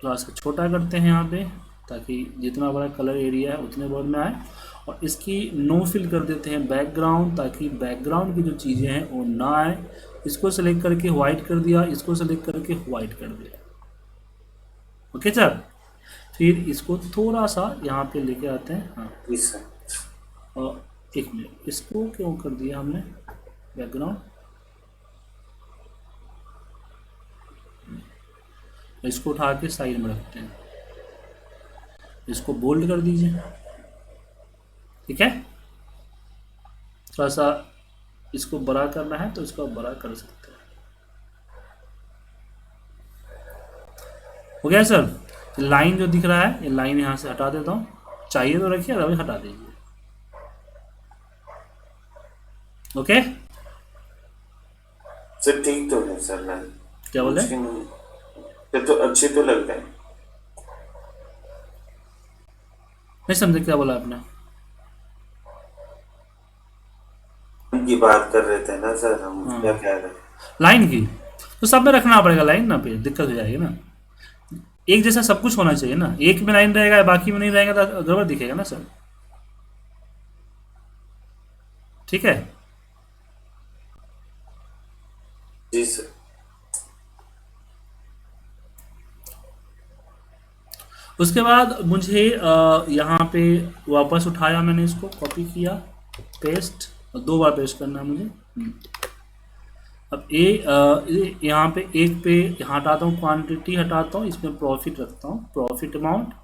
थोड़ा सा छोटा करते हैं यहाँ पे, ताकि जितना बड़ा कलर एरिया है उतने बड़े में आए। और इसकी नो फिल कर देते हैं बैकग्राउंड, ताकि बैकग्राउंड की जो चीज़ें हैं वो ना आए। इसको सेलेक्ट करके वाइट कर दिया, इसको सेलेक्ट करके वाइट कर दिया, ओके सर। फिर इसको थोड़ा सा यहाँ पे लेके आते हैं, हाँ और एक मिनट, इसको क्यों कर दिया हमने बैकग्राउंड, इसको उठा के साइड में रखते हैं, इसको बोल्ड कर दीजिए, ठीक है। थोड़ा सा इसको बड़ा करना है तो इसको बड़ा कर सकते हैं, हो गया सर। लाइन जो दिख रहा है, ये लाइन यहाँ से हटा देता हूँ, चाहिए तो रखिए, अभी हटा दीजिए, ओके सर। ठीक तो है सर, मैं क्या बोले, ये तो अच्छे तो लगते हैं। नहीं समझे क्या बोला आपने, की बात कर रहे थे ना सर हम, हाँ। क्या कह रहे हैं? लाइन की तो सब में रखना पड़ेगा लाइन ना, पे दिक्कत हो जाएगी ना। एक जैसा सब कुछ होना चाहिए ना, एक में लाइन रहेगा बाकी में नहीं रहेगा तो गड़बड़ दिखेगा ना सर, ठीक है। जी सर। उसके बाद मुझे यहाँ पे वापस उठाया, मैंने इसको कॉपी किया, पेस्ट, और 2 बार पेस्ट करना है मुझे। अब यहाँ पे एक पे हटाता हूँ, क्वांटिटी हटाता हूँ, इसमें प्रॉफिट रखता हूँ, प्रॉफिट अमाउंट।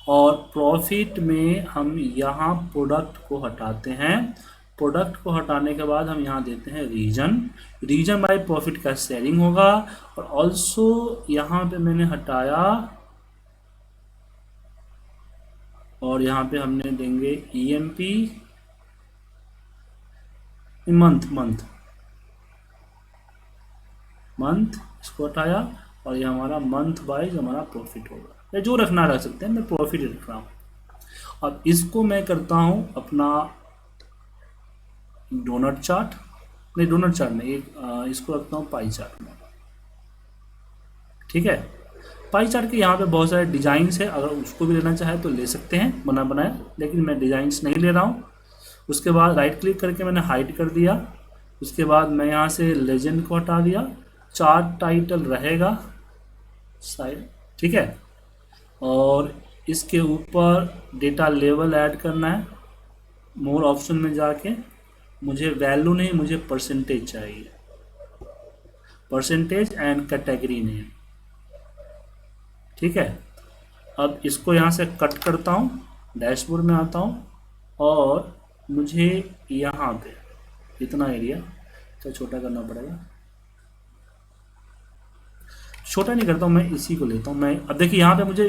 और प्रॉफिट में हम यहाँ प्रोडक्ट को हटाते हैं। प्रोडक्ट को हटाने के बाद हम यहाँ देते हैं रीजन बाय प्रॉफिट का शेयरिंग होगा। और ऑल्सो यहाँ पे मैंने हटाया और यहाँ पे हमने देंगे EMP मंथ मंथ मंथ, इसको हटाया, और ये हमारा मंथ वाइज हमारा प्रॉफिट होगा, या जो रखना रख सकते हैं, मैं प्रॉफिट रख रहा हूँ। अब इसको मैं करता हूँ अपना डोनट चार्ट, नहीं डोनट चार्ट में एक इसको रखता हूँ पाई चार्ट में। ठीक है, पाई चार्ट के यहाँ पे बहुत सारे डिजाइन्स है, अगर उसको भी लेना चाहे तो ले सकते हैं बना बनाया, लेकिन मैं डिजाइन्स नहीं ले रहा हूँ। उसके बाद राइट क्लिक करके मैंने हाइड कर दिया। उसके बाद मैं यहाँ से लेजेंड को हटा दिया, चार्ट टाइटल रहेगा साइड। ठीक है, और इसके ऊपर डेटा लेवल ऐड करना है। मोर ऑप्शन में जाके मुझे वैल्यू नहीं, मुझे परसेंटेज चाहिए, परसेंटेज एंड कैटेगरी नेम। ठीक है, अब इसको यहाँ से कट करता हूँ, डैशबोर्ड में आता हूँ, और मुझे यहाँ पे इतना एरिया तो छोटा करना पड़ेगा। छोटा नहीं करता हूँ मैं, इसी को लेता हूँ मैं। अब देखिए यहाँ पे मुझे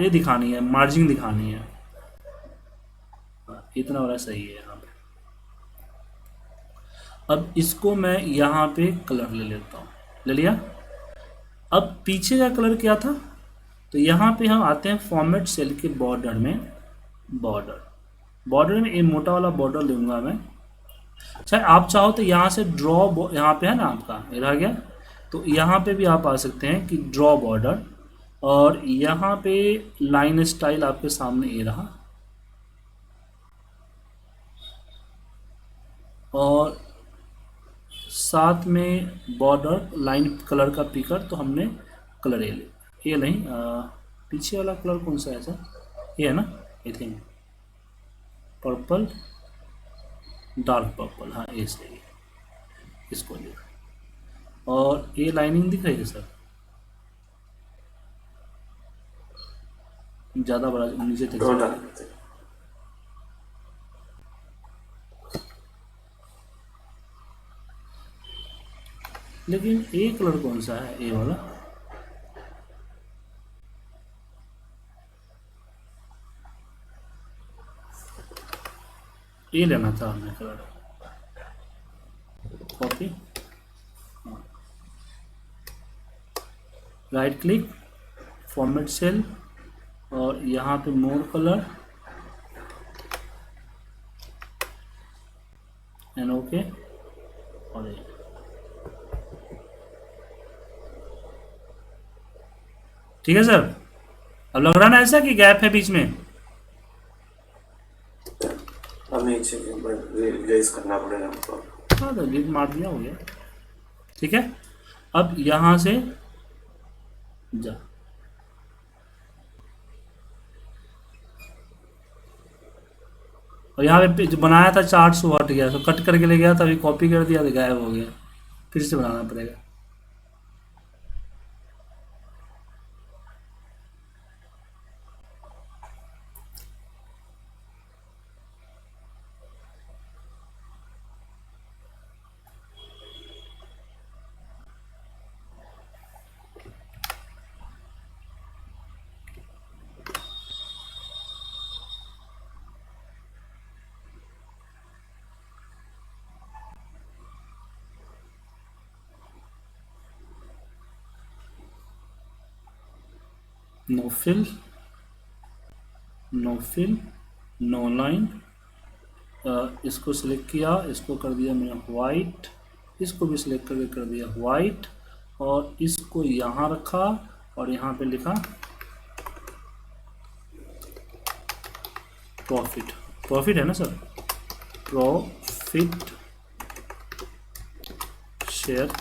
ये दिखानी है, मार्जिन दिखानी है, इतना वाला सही है यहाँ पे। अब इसको मैं यहाँ पे कलर ले लेता हूँ, ले लिया। अब पीछे का कलर क्या था, तो यहाँ पे हम आते हैं फॉर्मेट सेल के बॉर्डर में, बॉर्डर में ये मोटा वाला बॉर्डर लूँगा मैं। अच्छा, आप चाहो तो यहाँ से ड्रॉ, यहाँ पे है ना आपका ये रह गया, तो यहाँ पे भी आप आ सकते हैं कि ड्रॉ बॉर्डर, और यहाँ पे लाइन स्टाइल आपके सामने ये रहा, और साथ में बॉर्डर लाइन कलर का पिकर, तो हमने कलर ये नहीं, पीछे वाला कलर कौन सा है सर, ये है ना, I think purple, dark purple, हाँ ये सही है, इसको लिखा। और ये लाइनिंग दिख रही है सर, ज़्यादा बड़ा नीचे तक, लेकिन ये कलर कौन सा है, ये वाला, ये लेना था हमें colour, copy, right click, format cell, और यहाँ पे मोर कलर एंड ओके, और ये ठीक है सर। अब लग रहा ना ऐसा कि गैप है बीच में, हमें एक सेकंड रिप्लेस करना पड़ेगा हमको। हाँ तो लीड मार दिया, हो गया। ठीक है, अब यहाँ से जा, और यहाँ पे जो बनाया था चार्ट सो हट गया, तो कट करके ले गया था, अभी कॉपी कर दिया तो गायब हो गया, फिर से बनाना पड़ेगा। No fill, no fill, no line, इसको सिलेक्ट किया, इसको कर दिया मैंने वाइट, इसको भी सिलेक्ट करके कर दिया वाइट, और इसको यहाँ रखा, और यहाँ पे लिखा प्रॉफिट, प्रॉफिट है ना sir, profit share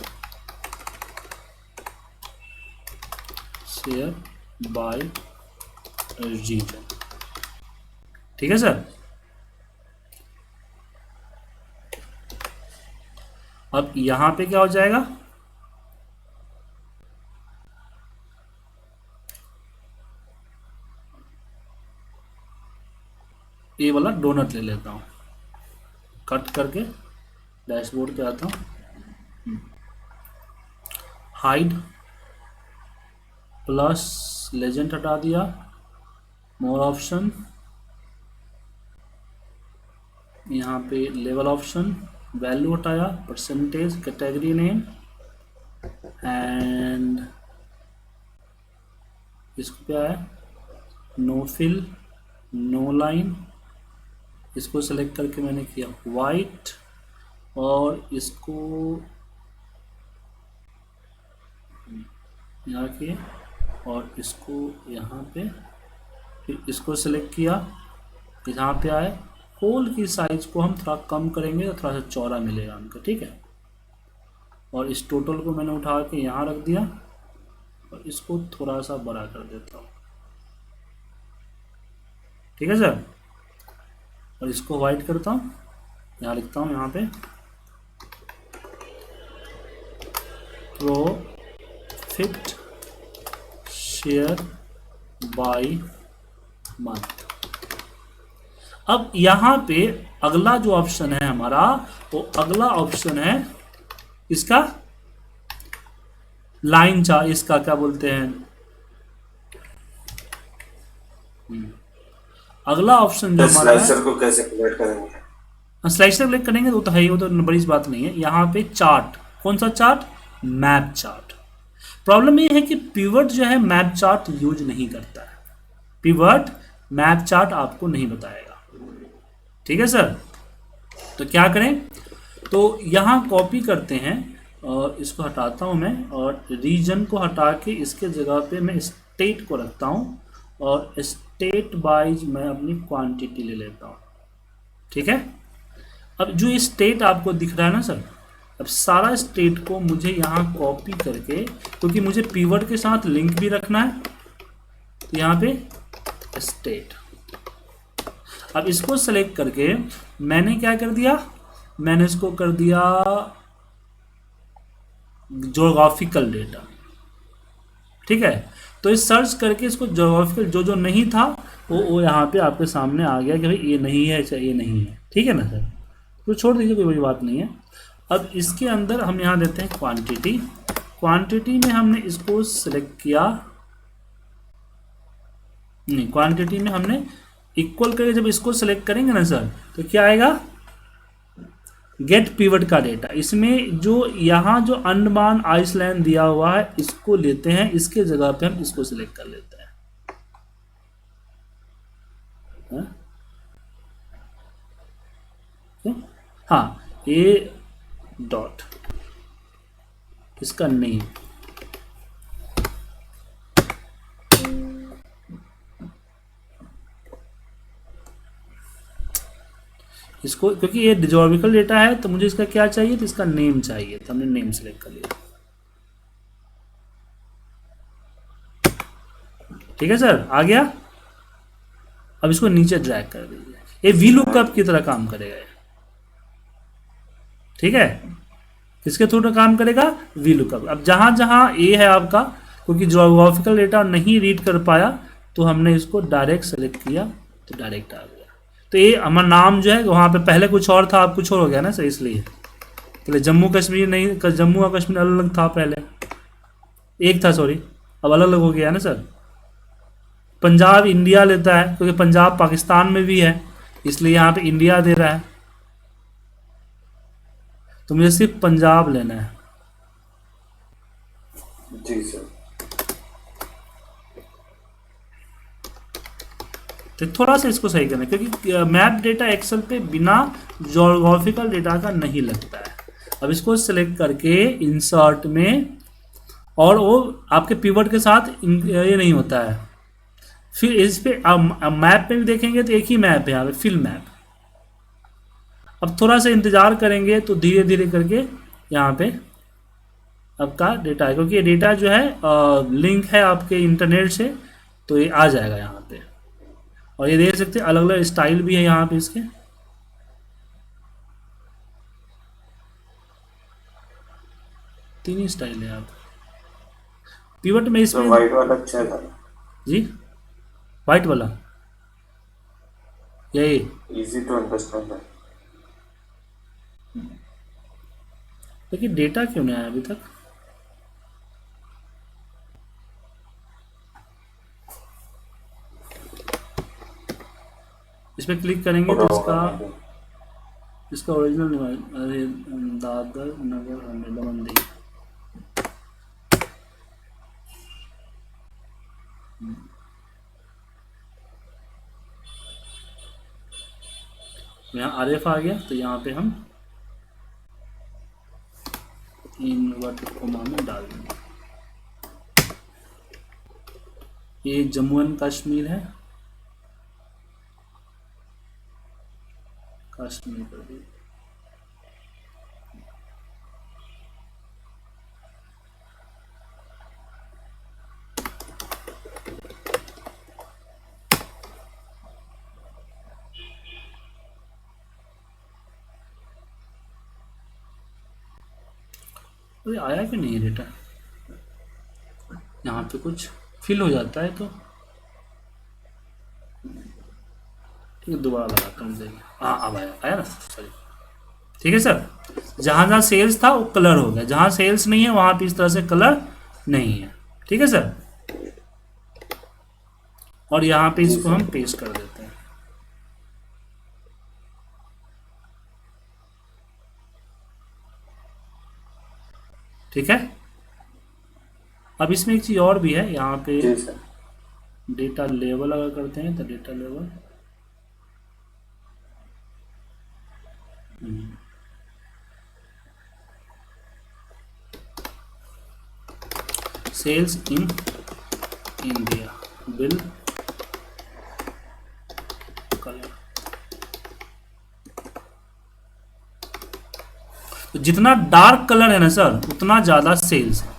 by region. ठीक है सर। अब यहां पे क्या हो जाएगा, ये वाला डोनट ले लेता हूं, कट करके डैशबोर्ड पे आता हूं, हाइड प्लस लेजेंड हटा दिया, मोर ऑप्शन, यहाँ पे लेवल ऑप्शन, वैल्यू हटाया, परसेंटेज, कैटेगरी नेम एंड इसको क्या है, नो फिल, नो लाइन, इसको सेलेक्ट करके मैंने किया वाइट, और इसको यहाँ किए और इसको यहाँ पे, फिर इसको सेलेक्ट किया, यहाँ पे आए, होल की साइज को हम थोड़ा कम करेंगे तो थोड़ा सा चौड़ा मिलेगा हमको, ठीक है। और इस टोटल को मैंने उठा के यहाँ रख दिया और इसको थोड़ा सा बड़ा कर देता हूँ, ठीक है सर। और इसको वाइट करता हूँ, यहाँ लिखता हूँ यहाँ पे प्रॉफिट शेयर बाय मंथ। अब यहाँ पे अगला जो ऑप्शन है हमारा, वो अगला ऑप्शन है इसका लाइन चार्ट, इसका क्या बोलते हैं, अगला ऑप्शन जो हमारा है, स्लाइसर को कैसे क्रिएट करेंगे? स्लाइसर क्लिक करेंगे तो है ही, वो तो बड़ी बात नहीं है। यहाँ पे चार्ट, कौन सा चार्ट, मैप चार्ट। प्रॉब्लम ये है कि पिवट जो है मैप चार्ट यूज नहीं करता है, पिवट मैप चार्ट आपको नहीं बताएगा, ठीक है सर। तो क्या करें, तो यहाँ कॉपी करते हैं और इसको हटाता हूँ मैं, और रीजन को हटा के इसके जगह पे मैं स्टेट को रखता हूँ, और स्टेट वाइज मैं अपनी क्वांटिटी ले लेता हूँ, ठीक है। अब जो ये स्टेट आपको दिख रहा है ना सर, अब सारा स्टेट को मुझे यहाँ कॉपी करके, क्योंकि मुझे पिवट के साथ लिंक भी रखना है, तो यहाँ पे स्टेट, अब इसको सेलेक्ट करके मैंने क्या कर दिया, मैंने इसको कर दिया ज्योग्राफिकल डेटा, ठीक है। तो इस सर्च करके इसको ज्योग्राफिकल जो जो नहीं था वो यहाँ पे आपके सामने आ गया कि भाई ये नहीं है, अच्छा ये नहीं है, ठीक है ना सर। तो छोड़ दीजिए, कोई बड़ी बात नहीं है। अब इसके अंदर हम यहाँ देते हैं क्वांटिटी, क्वांटिटी में हमने इसको सिलेक्ट किया, नहीं क्वांटिटी में हमने इक्वल करके जब इसको सिलेक्ट करेंगे ना सर, तो क्या आएगा, गेट पिवट का डेटा। इसमें जो यहाँ जो अंडमान आइसलैंड दिया हुआ है इसको लेते हैं, इसके जगह पे हम इसको सिलेक्ट कर लेते हैं, हाँ ए डॉट, इसका नेम, इसको क्योंकि ये ज्योग्राफिकल डेटा है तो मुझे इसका क्या चाहिए, तो इसका नेम चाहिए, तो हमने नेम सेलेक्ट कर लिया, ठीक है सर, आ गया। अब इसको नीचे ड्रैग कर दीजिए, ये वी लुकअप की तरह काम करेगा ये, ठीक है। किसके थ्रू काम करेगा, वी लुकअप। अब जहां जहां ए है आपका, क्योंकि ज्योग्राफिकल डेटा नहीं रीड कर पाया तो हमने इसको डायरेक्ट सेलेक्ट किया, तो डायरेक्ट आ गया। तो ये हमारा नाम जो है वहाँ पे पहले कुछ और था, अब कुछ और हो गया ना सर, इसलिए पहले जम्मू कश्मीर नहीं, जम्मू और कश्मीर अलग अलग था, पहले एक था सॉरी, अब अलग अलग हो गया ना सर। पंजाब इंडिया लेता है क्योंकि पंजाब पाकिस्तान में भी है, इसलिए यहाँ पे इंडिया दे रहा है, तो मुझे सिर्फ पंजाब लेना है। जी सर। तो थोड़ा सा इसको सही करना, क्योंकि मैप डेटा एक्सेल पे बिना ज्योग्राफिकल डेटा का नहीं लगता है। अब इसको सिलेक्ट करके इंसर्ट में, और वो आपके पिवट के साथ ये नहीं होता है, फिर इस पे मैप पे भी देखेंगे तो एक ही मैप है यहाँ पे, फिल मैप। अब थोड़ा सा इंतजार करेंगे तो धीरे धीरे करके यहाँ पे आपका डेटा है, क्योंकि ये डेटा जो है लिंक है आपके इंटरनेट से, तो ये आ जाएगा यहाँ पे। और ये देख सकते हैं अलग अलग स्टाइल भी है यहाँ पे इसके, तीन ही स्टाइल है यहाँ पे पिवट में। इसमें वाइट वाला अच्छा था जी, वाइट वाला यही इजी टू अंडरस्टैंड है। लेकिन डेटा क्यों नहीं आया अभी तक, इस पर क्लिक करेंगे तो इसका इसका ओरिजिनल अरे दादर नगर हमें मंदिर। यहाँ आरएफ आ गया, तो यहाँ पे हम इन्वर्टेड कोमा में डाल देंगे। ये जम्मू एंड कश्मीर है, कश्मीर कर दिए। तो ये आया कि नहीं डेटा, यहाँ पे कुछ फिल हो जाता है तो ठीक है, दोबारा लगाता हूँ। हाँ अब आया, आया ना, सॉरी। ठीक है सर, जहाँ जहाँ सेल्स था वो कलर हो गया, जहाँ सेल्स नहीं है वहाँ पे इस तरह से कलर नहीं है। ठीक है सर, और यहाँ पे इसको हम पेस्ट कर देते हैं। ठीक है, अब इसमें एक चीज़ और भी है, यहाँ पे डेटा लेवल अगर करते हैं तो data level sales in India fill colour. तो जितना डार्क कलर है ना सर उतना ज़्यादा सेल्स है।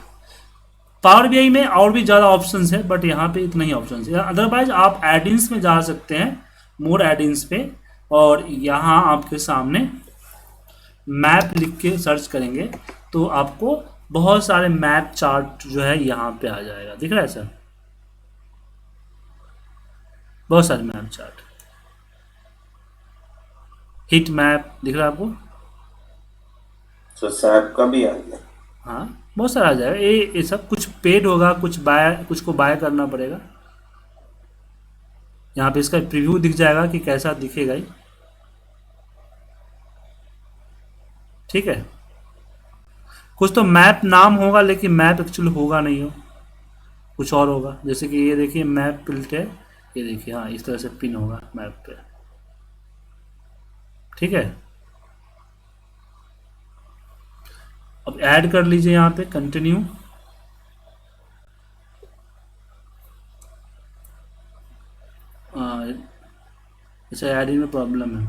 पावर बीआई में और भी ज़्यादा ऑप्शंस है, बट यहाँ पे इतना ही ऑप्शंस है। अदरवाइज आप एडिंग्स में जा सकते हैं, मोर एडिंग्स पे, और यहाँ आपके सामने मैप लिख के सर्च करेंगे तो आपको बहुत सारे मैप चार्ट जो है यहाँ पे आ जाएगा। दिख रहा है सर, बहुत सारे मैप चार्ट, हिट मैप दिख रहा है आपको। तो सैप का भी आ गया। हाँ बहुत सारा आ जाएगा। ये सब कुछ पेड होगा, कुछ बाय, कुछ को बाय करना पड़ेगा। यहाँ पे इसका प्रीव्यू दिख जाएगा कि कैसा दिखेगा ये। ठीक है, कुछ तो मैप नाम होगा लेकिन मैप एक्चुअली होगा नहीं हो, कुछ और होगा। जैसे कि ये देखिए मैप पिल्ट है, ये देखिए, हाँ इस तरह से पिन होगा मैप पे। ठीक है, अब ऐड कर लीजिए यहाँ पे कंटिन्यू। अच्छा ऐडिंग में प्रॉब्लम है,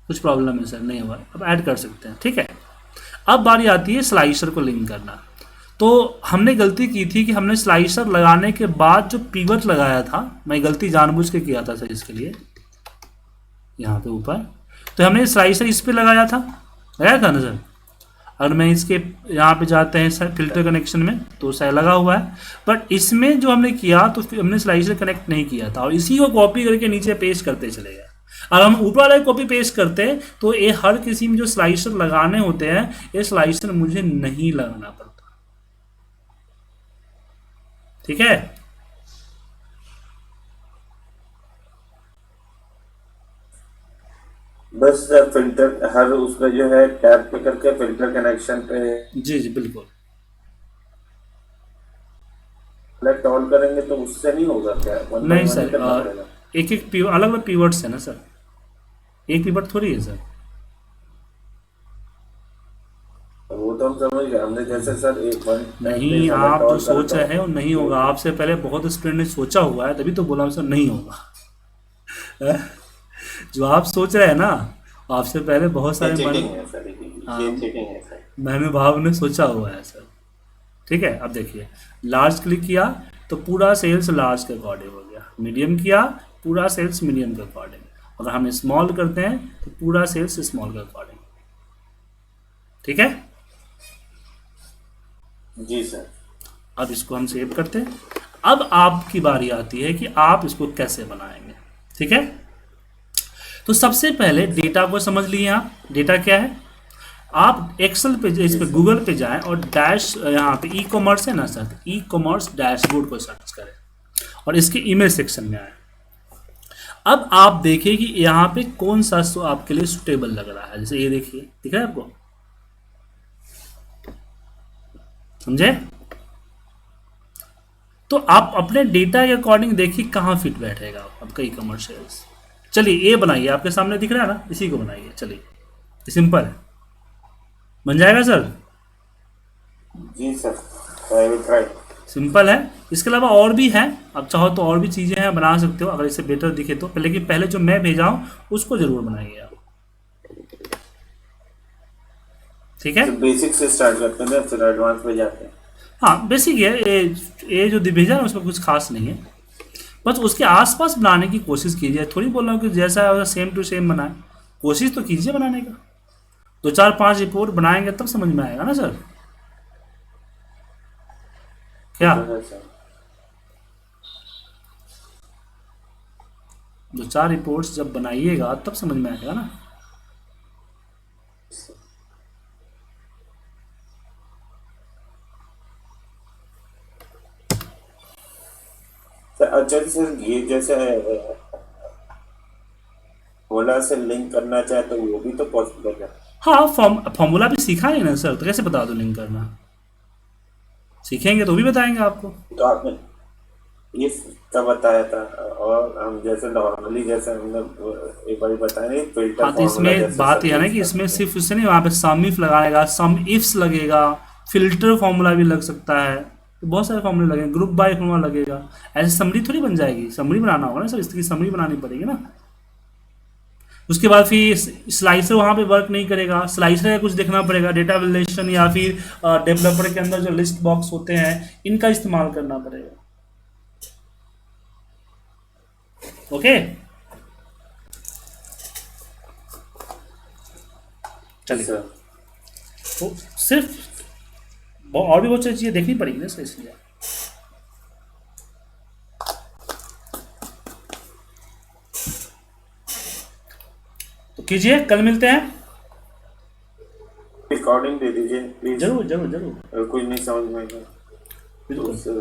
कुछ प्रॉब्लम है सर, नहीं हुआ। अब ऐड कर सकते हैं। ठीक है, अब बारी आती है स्लाइसर को लिंक करना। तो हमने गलती की थी कि हमने स्लाइसर लगाने के बाद जो पिवट लगाया था, मैं गलती जानबूझ के किया था सर इसके लिए, यहाँ पे ऊपर, तो हमने स्लाइसर इस पे लगाया था ना सर। अगर मैं इसके यहाँ पे जाते हैं सर फिल्टर कनेक्शन में तो सर लगा हुआ है, बट इसमें जो हमने किया तो हमने स्लाइसर कनेक्ट नहीं किया था, और इसी को कॉपी करके नीचे पेस्ट करते चले गए। अगर हम ऊपर वाले कॉपी पेस्ट करते तो ये हर किसी में जो स्लाइसर लगाने होते हैं ये स्लाइसर मुझे नहीं लगाना पड़ता। ठीक है, बस फिल्टर हर उसका जो है टैप पे करके फिल्टर कनेक्शन पे जी जी बिल्कुल सेलेक्ट ऑल करेंगे तो उससे नहीं होगा क्या? नहीं सर, एक एक अलग अलग पीवर्ड्स है ना सर, एक पीवर्ड थोड़ी है सर। वो तो हम समझ गए, हमने जैसे सर एक नहीं, आप जो सोच रहे हैं वो नहीं होगा। आपसे पहले बहुत स्टूडेंट ने सोचा हुआ है, तभी तो बोला सर नहीं होगा। जो आप सोच रहे हैं ना, आपसे पहले बहुत सारे मैंने भाव ने सोचा हुआ है सर। ठीक है, अब देखिए लार्ज क्लिक किया तो पूरा सेल्स लार्ज के अकॉर्डिंग हो गया, मीडियम किया पूरा सेल्स मीडियम के अकॉर्डिंग, अगर हम स्मॉल करते हैं तो पूरा सेल्स स्मॉल के अकॉर्डिंग। ठीक है जी सर। अब इसको हम सेव करते हैं। अब आपकी बारी आती है कि आप इसको कैसे बनाएंगे। ठीक है, तो सबसे पहले डेटा को समझ लिए आप, डेटा क्या है। आप एक्सेल पे, इस पे गूगल पे जाएं और डैश, यहाँ पे ई कॉमर्स है ना सर, ई कॉमर्स डैशबोर्ड को सर्च करें और इसके ईमेल सेक्शन में आए। अब आप देखिए कि यहाँ पे कौन सा आपके लिए सुटेबल लग रहा है। जैसे ये देखिए, दिख रहा है आपको, समझे? तो आप अपने डेटा के अकॉर्डिंग देखिए कहाँ फिट बैठेगा आपका ई कॉमर्स सेल्स। चलिए ये बनाइए, आपके सामने दिख रहा है ना, इसी को बनाइए। चलिए, ये सिंपल है, बन जाएगा सर। जी sir, I will try. Simple है। इसके अलावा और भी है, आप चाहो तो और भी चीज़ें हैं, बना सकते हो अगर इससे बेटर दिखे तो। लेकिन पहले जो मैं भेजा हूँ उसको जरूर बनाइए आप, ठीक है? तो बेसिक से स्टार्ट करते हैं फिर एडवांस में जाते हैं। हाँ बेसिक है ये जो भेजा है उसमें कुछ खास नहीं है, बस उसके आसपास बनाने की कोशिश कीजिए। थोड़ी बोल रहा हूँ कि जैसा है सेम टू सेम बनाए, कोशिश तो कीजिए बनाने का। 2 4 5 रिपोर्ट बनाएंगे तब समझ में आएगा ना सर, क्या? तो है सर। 2 4 रिपोर्ट्स जब बनाइएगा तब समझ में आएगा ना। सर अच्छा सर, ये जैसे ओला से लिंक करना चाहे तो वो भी तो पॉसिबल है। हाँ, फॉर्मूला भी सीखा है ना सर, तो कैसे बता दो लिंक करना? सीखेंगे तो भी बताएंगे आपको। तो आपने ये तब बताया था, और हम जैसे नॉर्मली जैसे हमने एक बार बताया नहीं, फिल्टर हाँ तो फॉर्मूला इसमें जैसे बात सब यह है ना यूज कि करते इसमें हैं। सिर्फ इससे नहीं, वहाँ पे सम इफ लगाएगा, सम इफ्स लगेगा, फिल्टर फॉर्मूला भी लग सकता है, तो बहुत सारे फॉर्मूले लगेंगे, ग्रुप बाय फॉर्मूला लगेगा। ऐसे समरी थोड़ी बन जाएगी, समरी बनाना होगा ना सर, इसकी समरी बनानी पड़ेगी ना। उसके बाद फिर स्लाइसर वहाँ पे वर्क नहीं करेगा, स्लाइसर का कुछ देखना पड़ेगा, डेटा विलेशन या फिर डेवलपर के अंदर जो लिस्ट बॉक्स होते हैं इनका इस्तेमाल करना पड़ेगा। ओके, चलिए। सर तो सिर्फ और भी बहुत सारी चीज़ें देखनी पड़ेगी ना सर, इसलिए। तो कीजिए, कल मिलते हैं। रिकॉर्डिंग दे दीजिए प्लीज, जरूर जरूर जरूर, अगर कुछ नहीं समझ में आएगा तो बिल्कुल। उससे